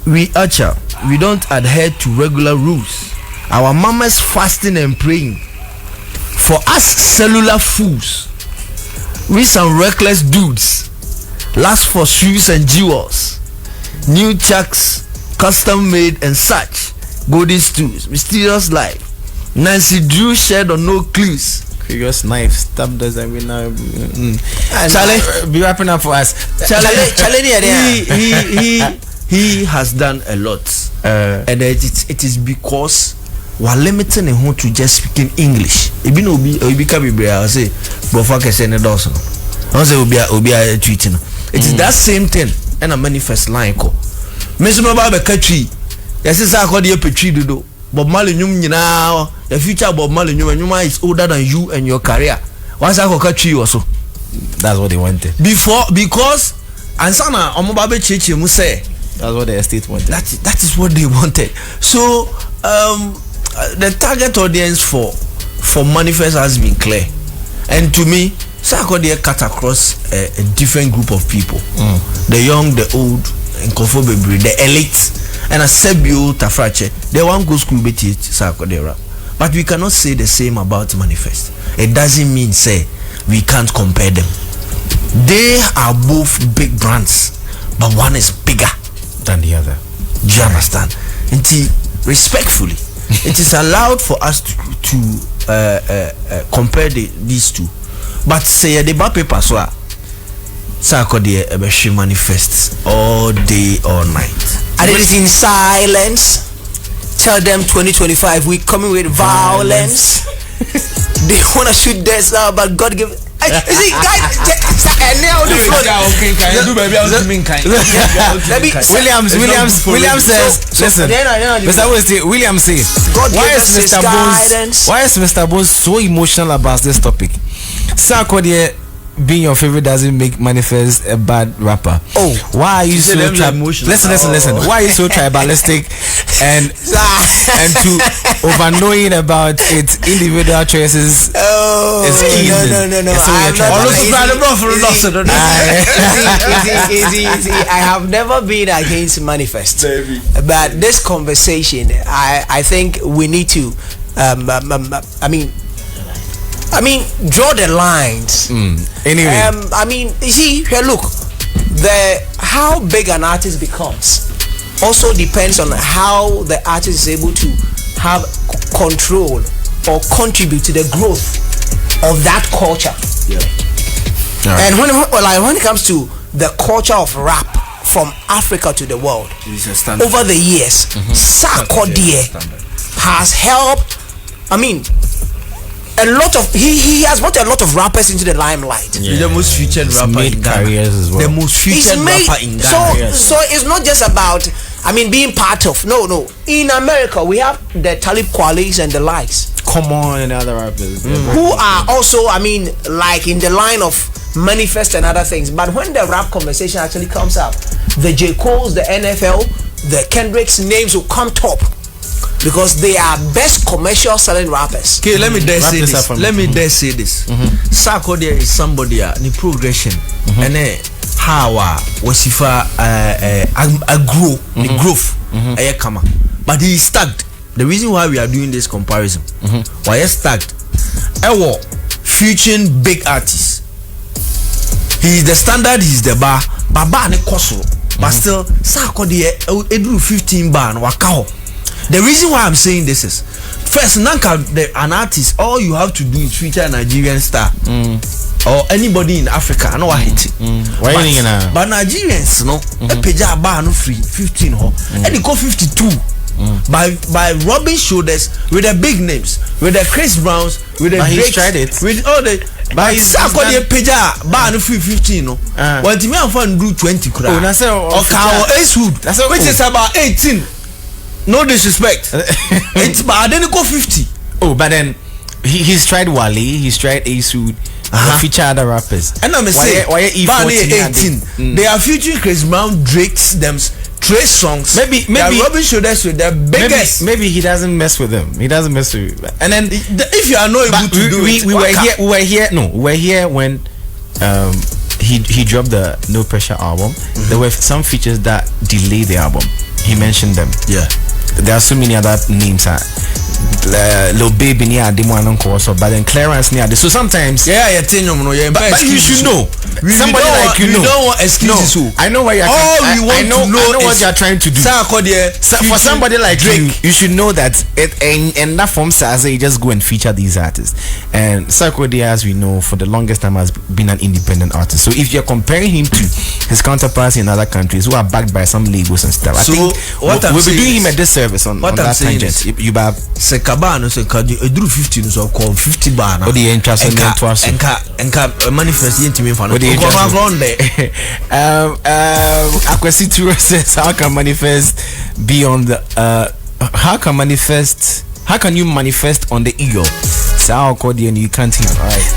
We usher, we don't adhere to regular rules. Our mamas fasting and praying. For us cellular fools, we some reckless dudes. Last for shoes and jewels, new chucks, custom made and such. Golden stools, mysterious life. Nancy Drew shared on no clues. Curious knife stabbed us and we now Charlie, be wrapping up for us. He has done a lot, and it is because we're limiting him to just speaking English. It be no be can be I say, but fuck I say no doesn't. I say obi tweeting. It is that same thing, and a manifest line call. Miss no ba be catchy. Yes, is Sarkodie petri do. Bob Marley nyina the future Bob Marley nyuma is older than you and your career. Why Sarkodie also? That's what they wanted. Because ansana omobabe cheche mu say that's what the estate wanted. That is what they wanted. So the target audience for Manifest has been clear, and to me, Sarkodie cut across a different group of people: the young, the old, and convo, the elite, and a Sebio Tafrache. They want go school bet Sarkodie rap, but we cannot say the same about Manifest. It doesn't mean say we can't compare them. They are both big brands, but one is bigger than the other. Do you understand? And respectfully, it is allowed for us to compare these two. But say the bad paper so Sarkodie she manifests all day, all night. And it is in silence. Tell them 2025 we coming with violence. They wanna shoot this out, but God give. See, guys, and now the floor. Williams says, listen, Mr. Williams says, why is Mr. Bones so emotional about this topic? Sarkodie being your favorite doesn't make Manifest a bad rapper. Oh, why are you so listen? Why are you so tribalistic and to over knowing about its individual choices? No. Easy. I have never been against Manifest, but this conversation, I think we need to. I mean, draw the lines. Anyway, you see here. Look, how big an artist becomes also depends on how the artist is able to have control or contribute to the growth of that culture. Yeah. Right. And when it comes to the culture of rap from Africa to the world, over the years, Sarkodie has helped. A lot of he has brought a lot of rappers into the limelight. The most featured rapper in Ghana. As well. The most featured rapper in Ghana. So it's not just about being part of. No. In America we have the Talib Kweli's and the likes. Common and other rappers who are also like in the line of Manifest and other things. But when the rap conversation actually comes up, the J. Cole's, the NFL, the Kendrick's names will come top. Because they are best commercial selling rappers. Okay, let me dare say this. Sarkodie is somebody the progression and how wasifa grow the growth come. But he is stacked. The reason why we are doing this comparison, why he is stacked, featuring big artists. He is the standard, he is the bar, Baba and Koso. But still, Sarkodie 15 bar and wakao. The reason why I'm saying this is first an artist, all you have to do is feature a Nigerian star or anybody in Africa. I know I hate it. But Nigerians, no, page bar no free 15 and they go 52 by rubbing shoulders with the big names, with the Chris Browns, with the Drakes, tried it with all the. But Sarkodie page bar no free 15 no. What me am fan do 20 kura. Oh, na say or Acewood, which is about 18. No disrespect. It's but then go 50. Oh, but then he's tried Wale, he's tried Acewood, feature other rappers. And I'm saying why 18. They are featuring Chris Brown, Drake's, them Trace songs. Maybe rubbing shoulders with the biggest. Maybe he doesn't mess with them. He doesn't mess with. And then if you are not able to do it, we were here when he dropped the No Pressure album. There were some features that delayed the album. He mentioned them. Yeah. There are so many other names. Lil Baby near demo and also, but then Clarence near. So sometimes but you should know. Somebody like you know. Don't want excuses. No, I know what you're. I know what you're trying to do. For somebody like Drake, you should know that in that form says you just go and feature these artists. And Sarkodie, as we know, for the longest time has been an independent artist. So if you're comparing him to his counterparts in other countries who are backed by some labels and stuff, I think we'll be doing him a disservice on that tangent. You have Sekabano drew 15 so called 50 bar. What the interest in manifest yentimi fan. Aquasitu says how can manifest be on the how can you manifest on the ego? Sarkodie and you can't hear. All right.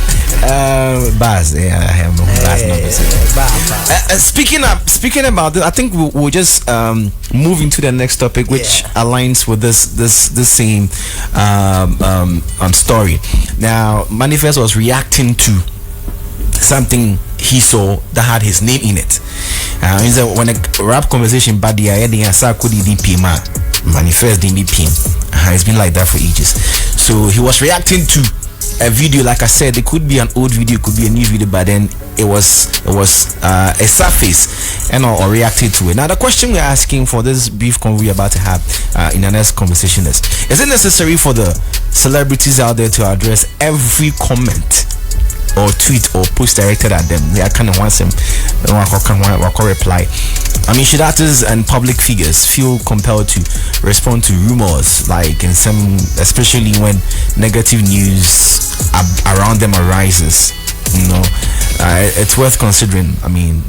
Baz, I have no Baz. Speaking about this, I think we'll just move into the next topic, which aligns with this same story. Now, Manifest was reacting to something he saw that had his name in it. When a rap conversation, but the idea Sarkodie DP Manifest DP. It's been like that for ages. So he was reacting to a video. Like I said, it could be an old video, it could be a new video, but then it was a surface and or reacted to it. Now the question we're asking for this brief convo we're about to have in our next conversation is it necessary for the celebrities out there to address every comment or tweet or post directed at them? They are kind of want some reply. I mean, should artists and public figures feel compelled to respond to rumors, like in some, especially when negative news around them arises? You know, it's worth considering. I mean,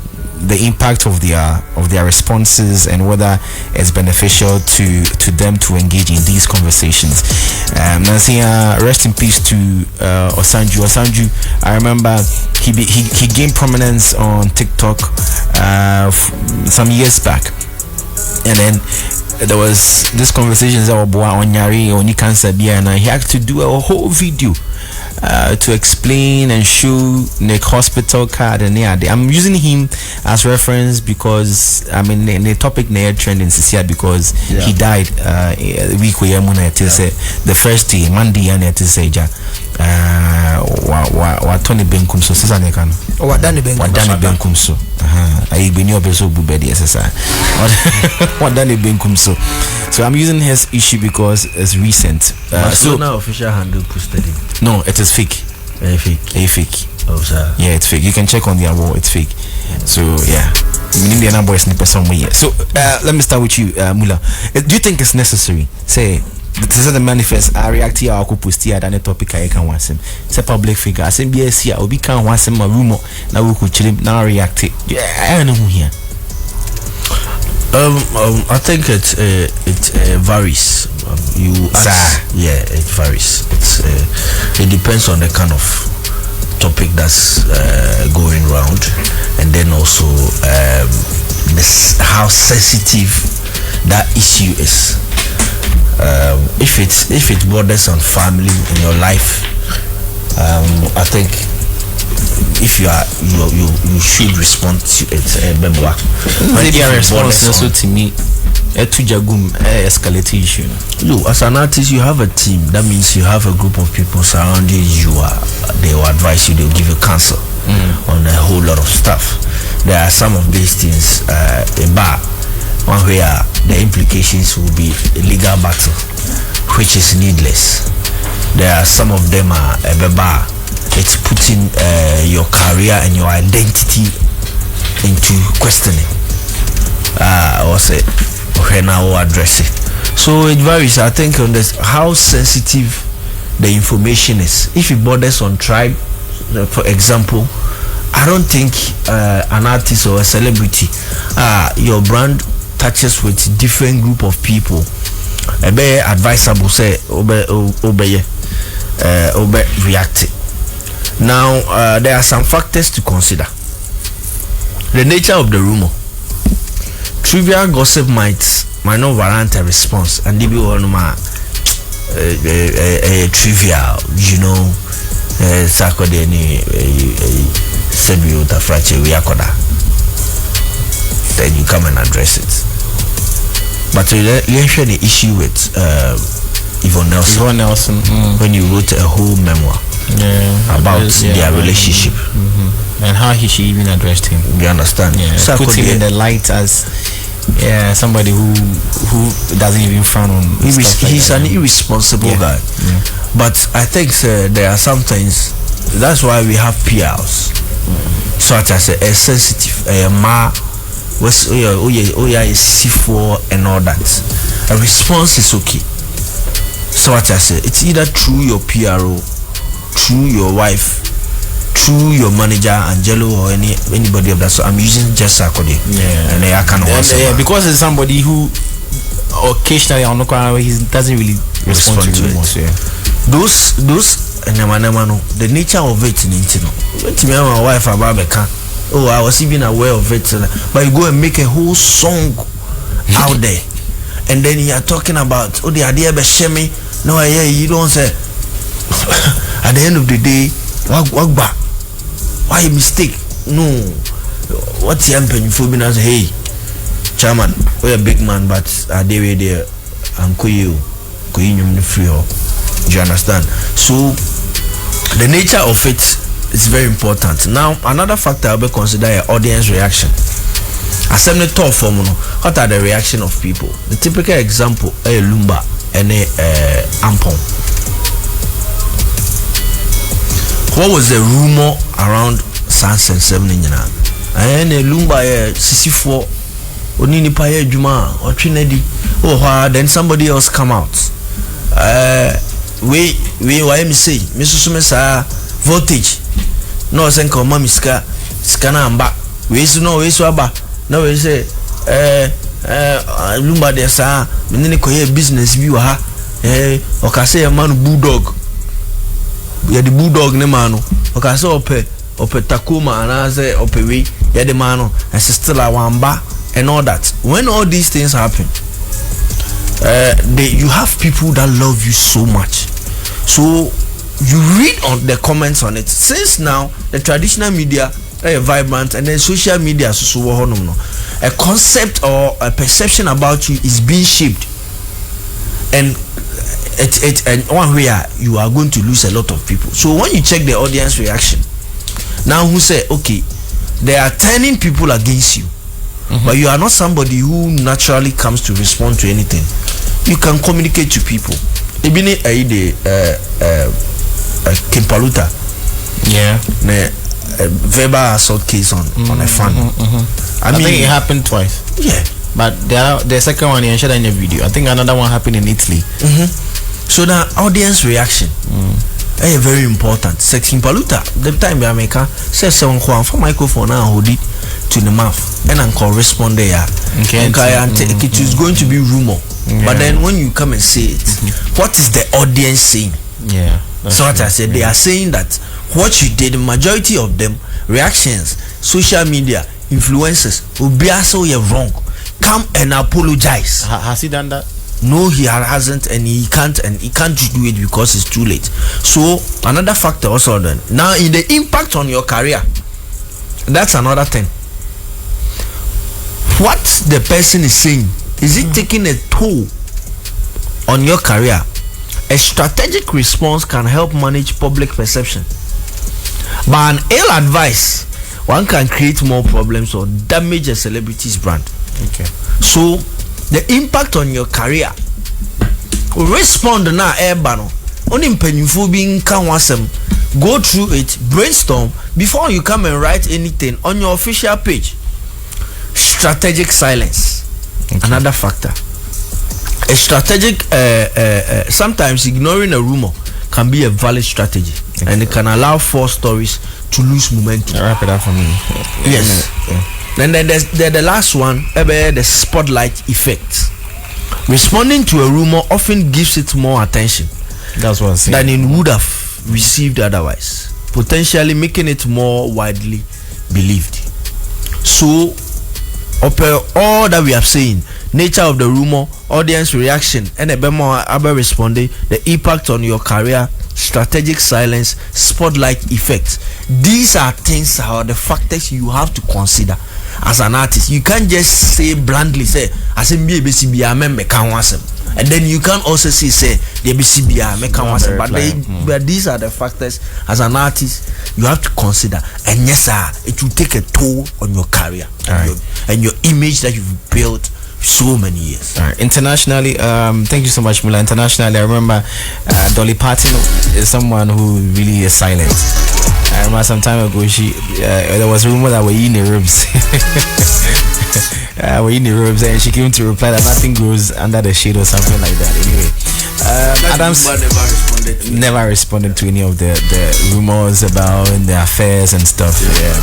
the impact of their responses and whether it's beneficial to them to engage in these conversations. Rest in peace to Osanju. I remember he gained prominence on TikTok some years back, and then there was this conversation that on Nyari or Cancer and he had to do a whole video to explain and show Nick hospital card and I'm using him as reference because I mean the topic near trending because he died a week where the first day Monday and it is Tony Benkum so Susan Ekan Wadani Benkum so I been your beso bubedi SSI Wadani Benkum so I'm using his issue because it's recent. So now official handle posted it. No, it is fake. Fake. Oh, sir. Yeah, it's fake. You can check on their wall. It's fake. So yeah, the boy sniper somewhere. So let me start with you, Mula. Do you think it's necessary? Say this is the manifest. I react here. I could post here. That topic I can want him. It's a public figure. I say BSC. I will be can want him a rumor. Now we could chill him. Now react it. Yeah, I don't know who here. I think it varies. It varies. It depends on the kind of topic that's going around, and then also how sensitive that issue is. If it borders on family in your life, I think if you should respond to it. Maybe a response also to me. Escalate issue. Look, as an artist, you have a team. That means you have a group of people surrounding you. They will advise you. They will give you counsel on a whole lot of stuff. There are some of these things one where the implications will be a legal battle which is needless. There are some of them are it's putting your career and your identity into questioning. Or say when I will address it. So it varies. I think on this how sensitive the information is. If it borders on tribe, for example, I don't think an artist or a celebrity, your brand touches with different group of people. It be advisable say obey react. Now there are some factors to consider. The nature of the rumor. Trivial gossip might not warrant a response, and they be one trivial, you know. Sarkodie ni Sebio Tafrache Wiakoda. Then you come and address it. But you share the issue with Yvonne Nelson. When you wrote a whole memoir about their relationship and how she even addressed him. You understand? Yeah, put him in the light as somebody who doesn't even frown on. He's an irresponsible guy. But I think there are some things. That's why we have PRs, such as a sensitive was C4 and all that. A response is okay. So what I say, it's either through your PRO, through your wife, through your manager, Angelo, or anybody of that. So I'm using just Sarkodie. And I can also because it's somebody who occasionally on he doesn't really respond to it. Those the nature of it in my wife about oh, I was even aware of it, but you go and make a whole song out there, and then you are talking about the idea of shame. No, you don't say. At the end of the day, what back? Why a mistake? No, what's happening for me? As hey, chairman, we're a big man, but they there and you free. Do you understand? So the nature of it is very important. Now another factor I'll be consider audience reaction. Assembly top form, what are the reaction of people? The typical example, a Lumba and a Ampon. What was the rumor around Sans and 7 in Yana? And a Lumba 64 Onini Paye Juma or Trinity. Oh, then somebody else come out. We YMC, Mr. Sumesa voltage. No, Senko Mamiska, Scana and back. We no way so about. No, we say, Lumba de Sa, Miniko business view, or can say a man bulldog. We are the bulldog Nemano, or can say Ope Takuma and I say Ope, yeah, the mano, and still a wamba and all that. When all these things happen, you have people that love you so much. So you read on the comments on it. Since now the traditional media are vibrant and then social media a concept or a perception about you is being shaped, and and one way you are going to lose a lot of people. So when you check the audience reaction, now who say okay, they are turning people against you, but you are not somebody who naturally comes to respond to anything. You can communicate to people. Even Kimpaluta, verbal assault case on a fan. I think it happened twice. Yeah, but the second one you shared in the video. I think another one happened in Italy. So the audience reaction is very important. Kimpaluta, the time I make says someone for microphone and hold it to the mouth and correspond there. It is going to be rumor. But then when you come and say it, what is the audience saying? So what I said, they are saying that what you did, the majority of them, reactions, social media, influencers, will be also wrong. Come and apologize. Has he done that? No, he hasn't, and he can't do it because it's too late. So another factor also then. Now in the impact on your career, that's another thing. What the person is saying, is it taking a toll on your career? A strategic response can help manage public perception, but an ill advice, one can create more problems or damage a celebrity's brand. So the impact on your career respond na eba no oni mpanyimfo bi nka ho asem go through it, brainstorm before you come and write anything on your official page. Strategic silence, another factor. A strategic sometimes ignoring a rumor can be a valid strategy, and it can allow false stories to lose momentum. Wrap it up for me. Yes. Then there's the last one, the spotlight effect. Responding to a rumor often gives it more attention. That's what I'm saying. Than it would have received otherwise, potentially making it more widely believed. So, all that we have seen, nature of the rumor, audience reaction, and a bit more about responding, the impact on your career, strategic silence, spotlight effects. These are things, are the factors you have to consider as an artist. You can't just say bluntly, say, and then you can also say but these are the factors as an artist you have to consider, and yes sir, it will take a toll on your career and your image that you've built so many years. All right. Internationally, thank you so much, Mula. Internationally, I remember Dolly Parton is someone who really is silent. I remember some time ago there was a rumor that we're in the rooms. We're in the rooms, and she came to reply that nothing grows under the shade or something like that. Anyway, Adams never responded to any of the rumors about the affairs and stuff. Yeah.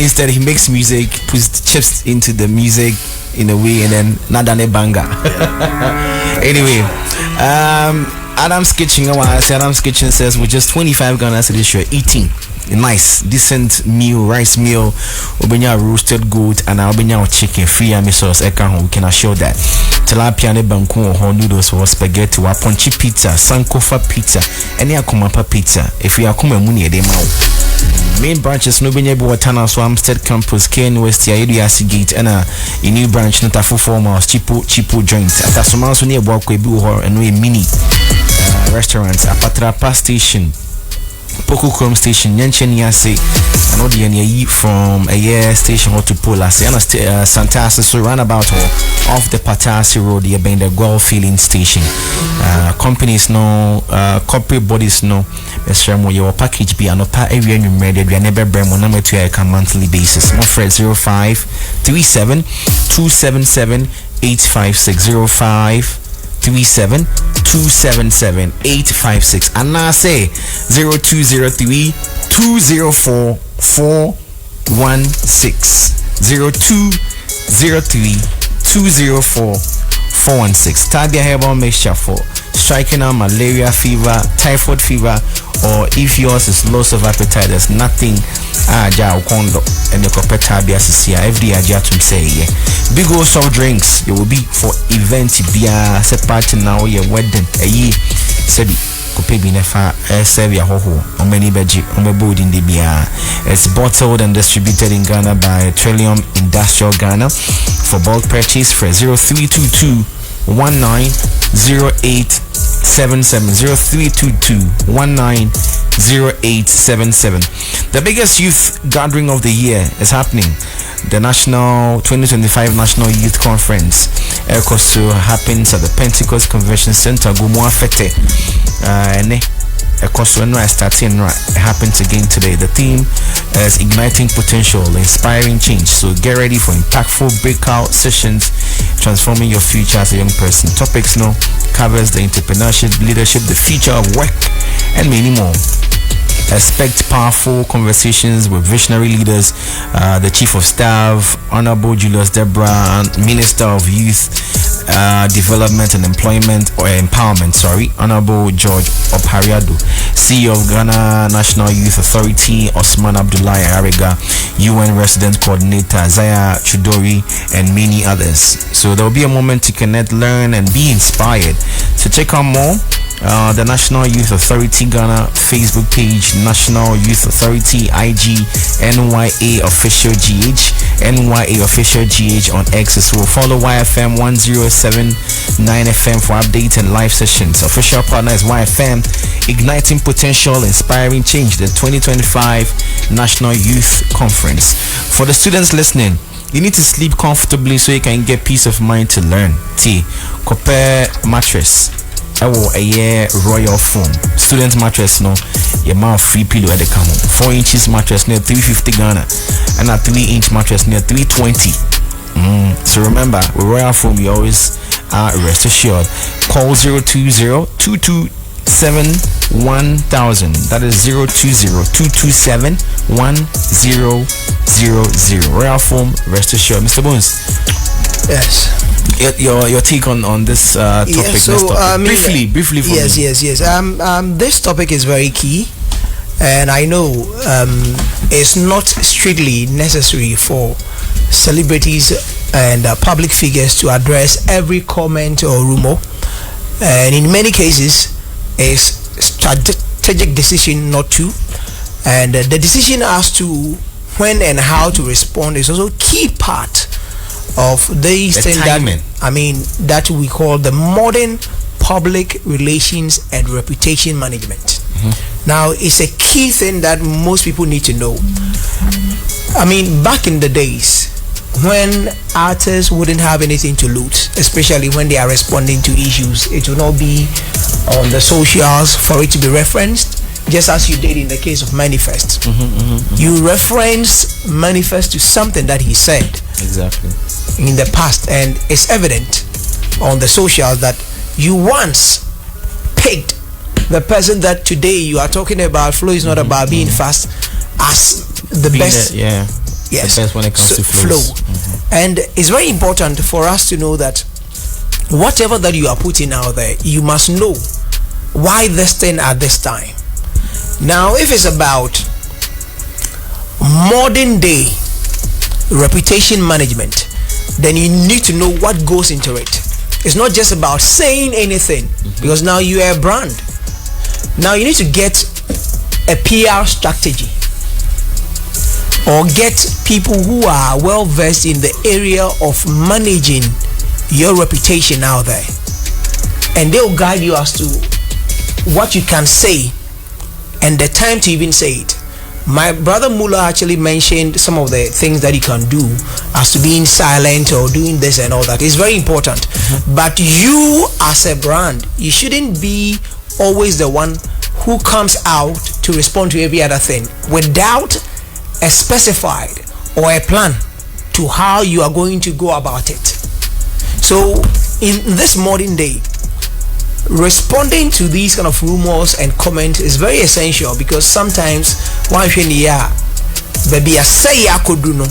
Instead, he makes music, puts chips into the music in a way, and then nadane banga. Anyway, Adam's Kitchen says with just 25 Ghana cedis you're eating a nice decent meal, rice meal, obenya roasted goat, and obenya chicken free ami sauce we can assure that. Tilapia ne banku or noodles or spaghetti or ponchi pizza, sankofa pizza, any akumapa pizza. If you akuma muni de mau. Main branches no benye bo Tana so Amstead campus, Ken West ya Edu Gate, and a new branch not a full formal cheapo joint. At a so so near walkway buho and we mini restaurants, Apatrapa station, Poku Chrome station, Yanchen Yase, and Odian from a year station or to Polas, and Santas, so roundabout off the Patasi Road, you been the Guelph filling station. Companies no, corporate bodies no, your package be an opa area numerated, we are never bremo number 2 a monthly basis. My friend 0537 277 856 0537 277 856, and now say 0203 204 416 0203 204 416. Tabia herbal mixture for striking out malaria fever, typhoid fever, or if yours is loss of appetite, there's nothing kondo and the tabia every to say big old soft drinks you will be for event bia separate now your wedding sabi kopebi nefa serve ya hoho on many beji on the board in the bia. It's bottled and distributed in Ghana by Trillium Industrial Ghana. For bulk purchase for 0322 190877 0322 190877. The biggest youth gathering of the year is happening. The National 2025 National Youth Conference ECOSO happens at the Pentecost Convention Center Gumwa Fete. ECOSO starting happens again today. The theme is igniting potential, inspiring change. So get ready for impactful breakout sessions, transforming your future as a young person. Topics covers the entrepreneurship, leadership, the future of work, and many more. Expect powerful conversations with visionary leaders, the Chief of Staff, Honorable Julius Debra, Minister of Youth Development and Employment or Empowerment, Honorable George Opariado, CEO of Ghana National Youth Authority, Osman Abdullahi Ariga, UN Resident Coordinator Zaya Chudori, and many others. So there will be a moment to connect, learn, and be inspired. So check out more. The National Youth Authority Ghana Facebook page, National Youth Authority IG, NYA Official GH, NYA Official GH on X as well. Follow YFM 1079 FM for updates and live sessions. Official partner is YFM, igniting potential, inspiring change, the 2025 National Youth Conference. For the students listening, you need to sleep comfortably so you can get peace of mind to learn. Compare mattress. ɛwɔ ɛyɛ royal foam student mattress no your mouth free pillow at the come 4 inches mattress near 350 Ghana and a 3-inch mattress near 320. So remember, with royal foam you always rest assured. Call 020-227-1000. That is 020-227-1000. Royal foam, rest assured. Mr. Bones. Yes. Your take on this topic. Yeah, so briefly for yes, me. Yes. This topic is very key, and I know it's not strictly necessary for celebrities and public figures to address every comment or rumor, and in many cases it's strategic decision not to, and the decision as to when and how to respond is also key part of these things that we call the modern public relations and reputation management. Now it's a key thing that most people need to know. I mean, back in the days when artists wouldn't have anything to lose, especially when they are responding to issues, it will not be on the socials for it to be referenced, just as you did in the case of M.anifest. You reference M.anifest to something that he said exactly in the past, and it's evident on the socials that you once picked the person that today you are talking about. Flow is not about being fast as the best. Yes, the best when it comes to flow. And it's very important for us to know that whatever that you are putting out there, you must know why this thing at this time. Now, if it's about modern day reputation management, then you need to know what goes into it. It's not just about saying anything, because now you are a brand. Now you need to get a PR strategy, or get people who are well versed in the area of managing your reputation out there, and they'll guide you as to what you can say and the time to even say it. My brother Mullah actually mentioned some of the things that you can do as to being silent or doing this and all that. It's very important. But you as a brand, you shouldn't be always the one who comes out to respond to every other thing without a specified or a plan to how you are going to go about it. So in this modern day, responding to these kind of rumors and comments is very essential, because sometimes one thing baby I say I could do no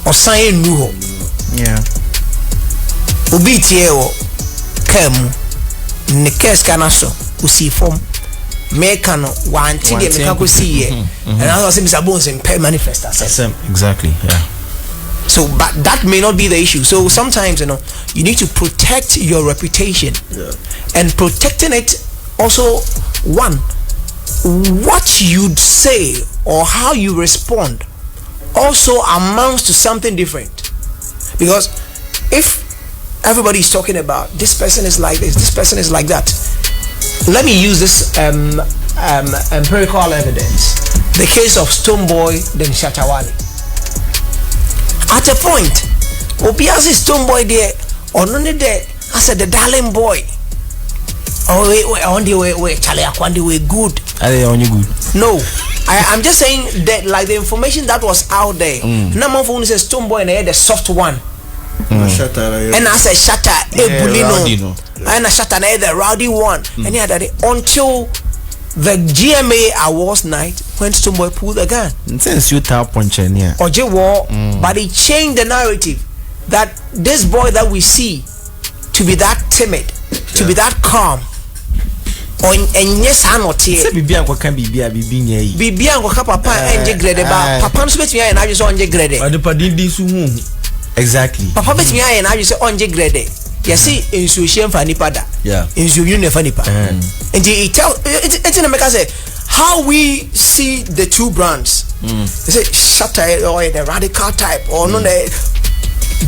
or say no obi tie o kam ne kes kana so usi form make no wanti de make ko see and I was saying Mr. Bones in M.anifest exactly. So, but that may not be the issue. So sometimes, you need to protect your reputation, and protecting it also, one, what you'd say or how you respond also amounts to something different. Because if everybody is talking about this person is like this person is like that, let me use this empirical evidence, the case of Stonebwoy then Shatawale. At a point, Obiazi Stonebwoy there, or none there, I said the darling boy. Oh, on the way, Charlie Akwandi, we good. Are they only good? No, I'm just saying that, like, the information that was out there. Number of who says Stonebwoy and I had the soft one. And I said Shatter, Bulino, and I Shatter and I had the rowdy one, and he had that until the GMA Awards night when Stonebwoy pulled the gun. But he changed the narrative that this boy that we see to be that timid, to be that calm, and yes, I'm not here. Bibian papa enje grade ba papa no so betimi aye na adwo so onje grade. Exactly. Papa betimi aye na adwo so onje grade. Yesi ensuo hye mfa nipa da. Ensuo yu nefa nipa. And he tell it's in America say how we see the two brands. They say Shatter or the radical type or no,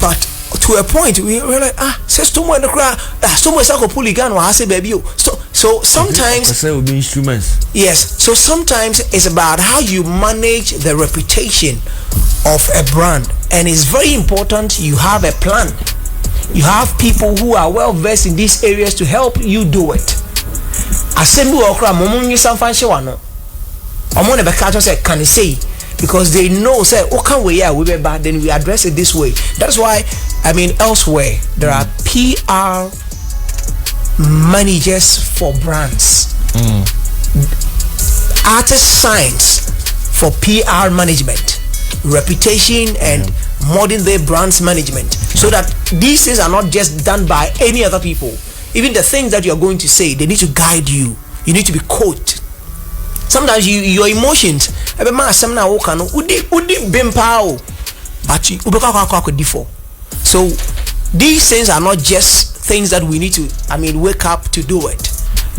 but to a point we were like says Stonebwoy no cry Stonebwoy say ko polygon or say baby. So sometimes instruments. Yes, so sometimes it's about how you manage the reputation of a brand, and it's very important you have a plan. You have people who are well versed in these areas to help you do it. Assembly okra momunyi sanfanshe wano. Omo ne beka to say can say because they know say okay we are we be bad, then we address it this way. That's why elsewhere there are PR managers for brands. Artist science for PR management, reputation and modern day brands management, so that these things are not just done by any other people. Even the things that you are going to say, they need to guide you. You need to be coached. Sometimes your emotions, but so these things are not just things that we need to wake up to do it,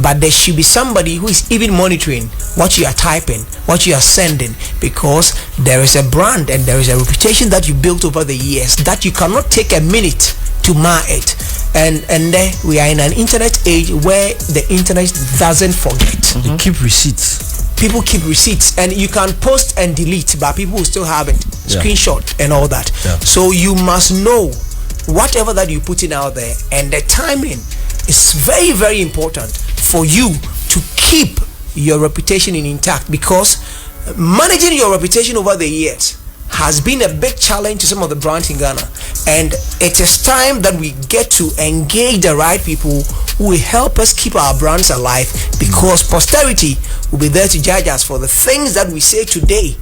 but there should be somebody who is even monitoring what you are typing, what you are sending, because there is a brand and there is a reputation that you built over the years that you cannot take a minute to mar it. And then we are in an internet age where the internet doesn't forget. You keep receipts. People keep receipts, and you can post and delete, but people will still have it, screenshot and all that. So you must know whatever that you put in out there, and the timing is very, very important for you to keep your reputation intact, because managing your reputation over the years has been a big challenge to some of the brands in Ghana, and it is time that we get to engage the right people who will help us keep our brands alive, because posterity will be there to judge us for the things that we say today,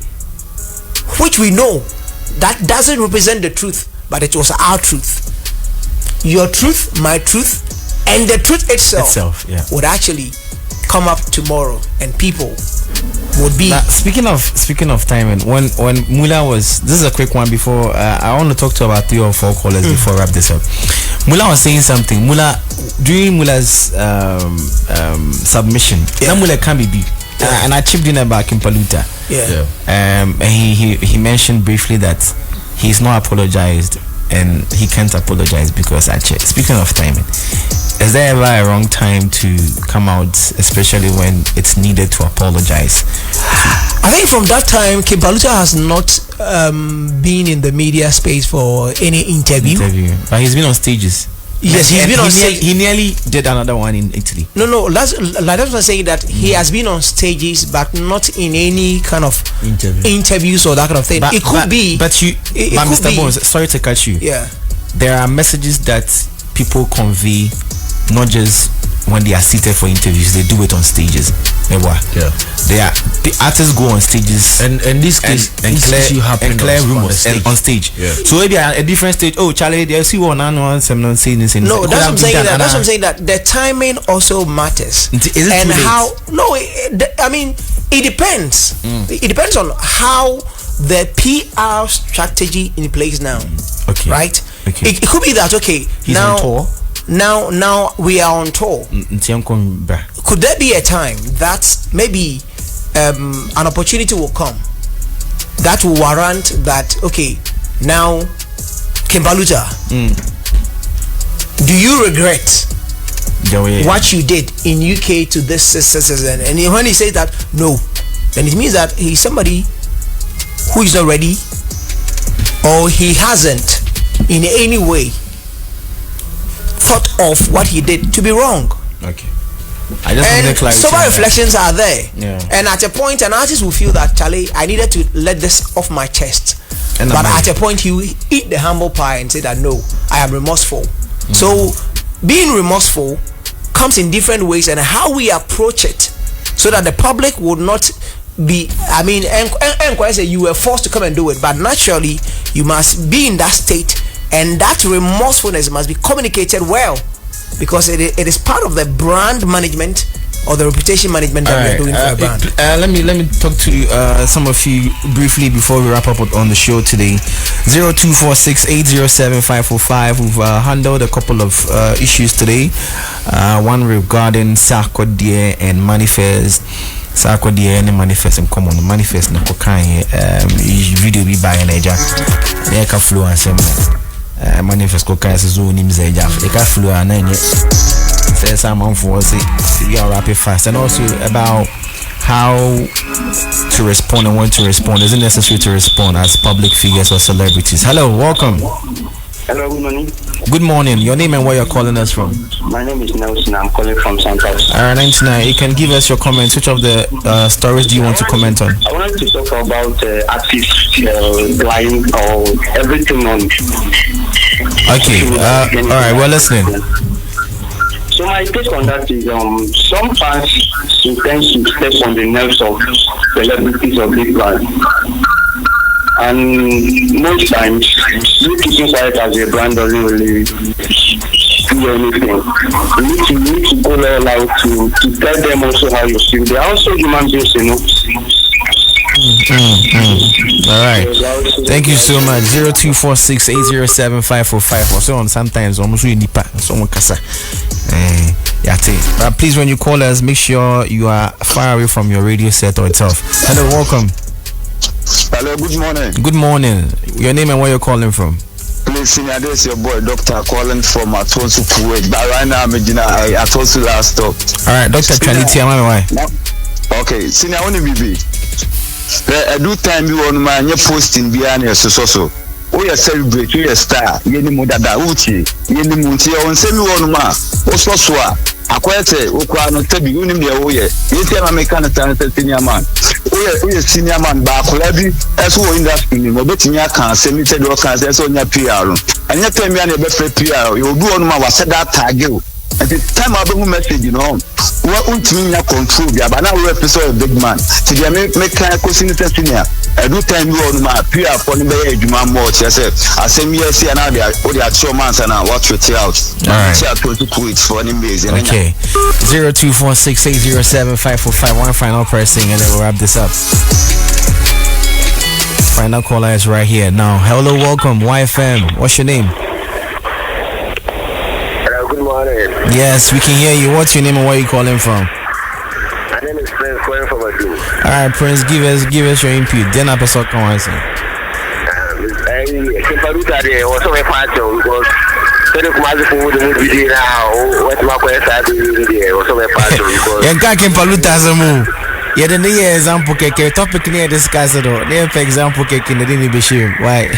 which we know that doesn't represent the truth, but it was our truth, your truth, my truth, and the truth itself would actually come up tomorrow, and people would be. Now, speaking of timing, when Mula was, this is a quick one before I want to talk to about 3 or 4 callers before I wrap this up. Mula was saying something. During Mula's submission, Mula can be big. And I chipped in about Kimpaluta. And he mentioned briefly that he's not apologized and he can't apologize because I checked. Speaking of timing, is there ever a wrong time to come out, especially when it's needed to apologize? I think from that time, Kimpaluta has not been in the media space for any interview. But he's been on stages. Yes, he's been on stage. He nearly did another one in Italy. No, that's what I'm saying, that he has been on stages, but not in any kind of interviews or that kind of thing. But Mr. Bones, sorry to cut you. Yeah. There are messages that people convey, not just when they are seated for interviews, they do it on stages. The artists go on stages and this case and clear rumors on stage. So maybe a different stage. Oh, Charlie, they see one and one. Some not saying this. No, that's what I'm saying. That's what I'm saying. That the timing also matters. Is it and too late? How? No, it depends. It depends on how the PR strategy in place now. Okay. Right. Okay. It could be that he's on tour. Now we are on tour. Could there be a time that maybe an opportunity will come that will warrant that? Okay, now Kimpaluta, do you regret what you did in UK to this? And when he says that no, then it means that he's somebody who is not ready, or he hasn't in any way thought of what he did to be wrong. Okay. And sober reflections are there. And at a point, an artist will feel that, Charlie, I needed to let this off my chest. But at a point, he will eat the humble pie and say that, no, I am remorseful. So being remorseful comes in different ways, and how we approach it, so that the public would not be, and say you were forced to come and do it, but naturally you must be in that state, and that remorsefulness must be communicated well, because it is part of the brand management or the reputation management that we are doing for a brand. Let me talk to some of you briefly before we wrap up on the show today. 0246807545. We've handled a couple of issues today. One regarding Sarkodie and M.anifest. Sarkodie and M.anifest in common. M.anifest na kokai video be by an eja. They can flow and some. M.anifest kokai is zone mzeja. They can flow and then say someone for us. We are rapid fast, and also about how to respond and when to respond. Isn't necessary to respond as public figures or celebrities. Hello, welcome. Hello, good morning. Good morning. Your name and where you're calling us from? My name is Nelson. I'm calling from Santos. Alright, 99. You can give us your comments. Which of the stories do you want to comment on? I wanted to talk about artists lying or everything on. Okay. Alright, we're listening. So my take on that is some fans intend to step on the nerves of celebrities of big brands. And most times, you keeping quiet as a brand doesn't really do anything. You need to go all out to tell them also how you feel. They are also human beings, you know. All right. Thank you so much. 0246-807-5454. So on sometimes almost really nipa. Someone kasa. But please, when you call us, make sure you are far away from your radio set or it's off. Hello, welcome. Hello, good morning. Good morning. Your name and where you're calling from? Please, senior, this is your boy, Doctor, calling from Atonsu, Kuwait. But right now, I'm in Atonsu last stop. All right, Doctor Chaniti, am I right? Okay, senior, I want to be. I do time you on my posting behind your so. We are celebrate, we are star, Yeni Mudada Uchi, Yeni Munti, on semi one ma, Ososwa, Aquete, Ukwano Tebi, Unim the Oye, Yeti American senior man. We are senior man, Bakulabi, as who industry, Mobetia can send me to your cancer, so your PR. And yet, tell me, I'm a better PR, you do on my was said that tag you. At the time of the message, you know, what won't mean your control, but now we episode a big man. So they make kind of question senior. I do time you on my PR for the way you man more. I said, I say me, I see another, all the 2 months and I watch it out. All right. For the amazing. Okay. 0246-807-5451. One final pressing and then we'll wrap this up. Final caller is right here now. Hello, welcome, YFM. What's your name? Yes, we can hear you. What's your name and where are you calling from? My name is Prince, calling from Adu. Alright, Prince, give us your input. Then I person come and say. Kimparuta there was so fast because the food movie now. What my question there was so fast because. Yanka Kimparuta as a move. Yeah, the new example topic near discuss it. Near for example in the didn't be shame. Why?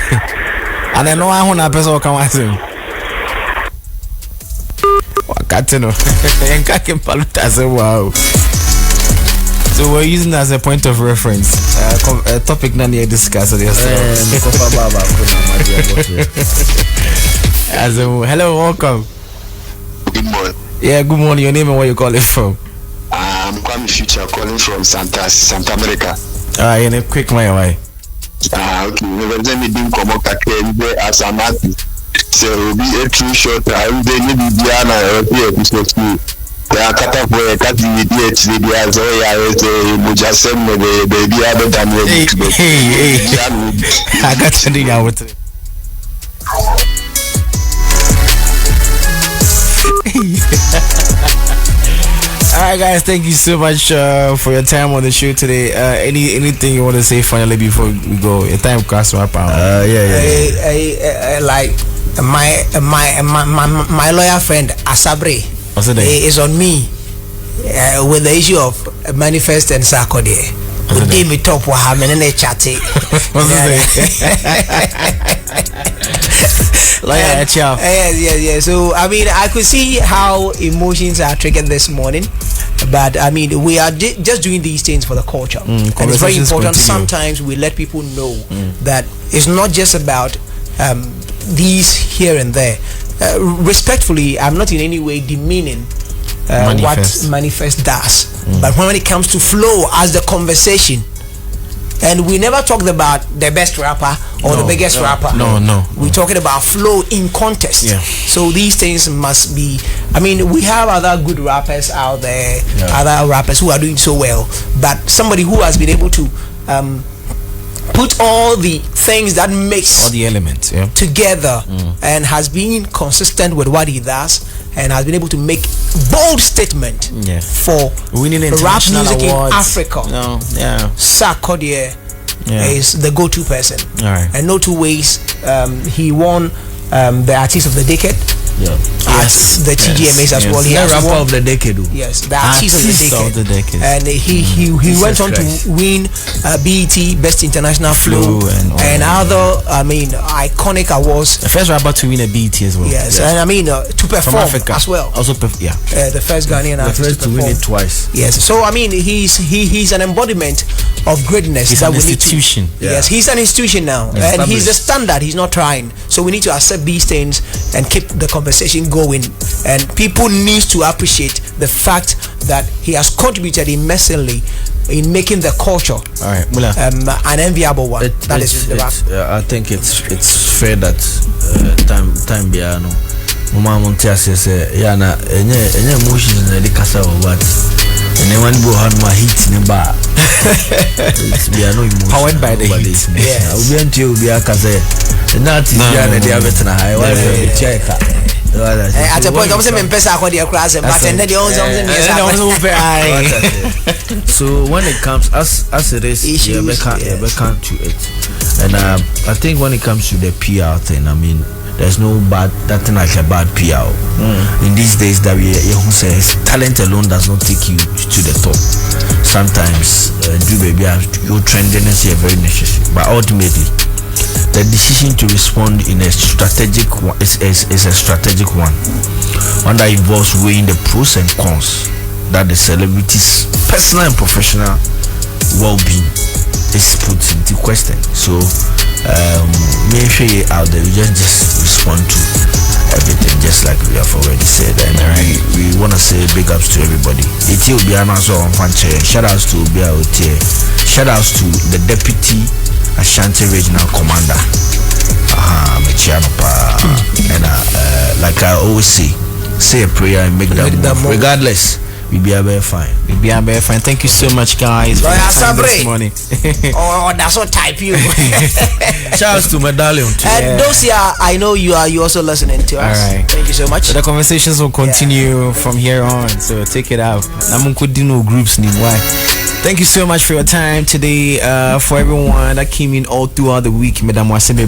And I know I want a person come and say. Wow. So we're using that as a point of reference. A topic none here discussed. Hello, welcome. Good morning. Yeah, good morning. Your name and where you calling from? I'm Kwame Future, calling from Santa America. Alright, in a quick my way. Okay. Let me do come up as I'm happy. So be a true shot. I will be Diana episode 2. They are cut up where cut the DHD as Mujasem, the other than I got something out. Alright guys, thank you so much for your time on the show today. Anything you want to say finally before we go? Your time comes to wrap up. Like my lawyer friend Asabre is on me with the issue of M.anifest and Sarkodie. Good day, me top what happened and they chatty. Yes. So I mean, I could see how emotions are triggered this morning, but I mean, we are just doing these things for the culture, and it's very important. Sometimes we let people know that it's not just about these here and there. Respectfully, I'm not in any way demeaning what M.anifest does, but when it comes to flow as the conversation, and we never talked about the best rapper or the biggest rapper. We're talking about flow in context. So these things must be, I mean, we have other good rappers out there, other rappers who are doing so well, but somebody who has been able to put all the things that makes all the elements together and has been consistent with what he does and has been able to make bold statement for winning rap music awards in Africa. Sarkodie is the go-to person, and no two ways. He won the Artist of the Decade At the TGMAs as well. He has rapper won of the decade. Yes, the artist of the decade. And he went on to win BET Best International Flow and other iconic awards. The first rapper to win a BET as well. Yes, and to perform as well. Also, the first Ghanaian artist to win it twice. Yes, so he's an embodiment of greatness. He's an institution. Yes, he's an institution now, and he's the standard. He's not trying. So we need to accept these things and keep the conversation going. And people need to appreciate the fact that he has contributed immensely in making the culture an enviable one. I think it's fair that time biano. Mama Montia says, "Yana, any emotions in the casa or what? And then one will have my heat in the bar. Powered by the heat. Yeah, we went to be a casa. Not in the Avetana High. At a point, I'm saying, Pesa, what your class, but then the own so when it comes, as it is, you can't to it. And I think when it comes to the PR thing, I mean, there's nothing like a bad PR. In these days that we say talent alone does not take you to the top. Sometimes your trendiness is very necessary, but ultimately the decision to respond in a strategic one is a strategic one that involves weighing the pros and cons that the celebrity's personal and professional well-being is put into question. So make sure you're out there, you just respond to everything, just like we have already said. And we want to say big ups to everybody. Ethiopia also on Fanche. Shout outs to Obia Otie. Shout outs to the deputy Ashanti Regional Commander, and like I always say a prayer and make that move. Regardless, we be very fine. Thank you so much, guys. This morning. That's what type you. Shout out to Medallion too. And those here, I know you also listening to us. All right. Thank you so much. So the conversations will continue from here on. So take it out. Groups need why. Thank you so much for your time today. For everyone that came in all throughout the week, Madam Wasebe.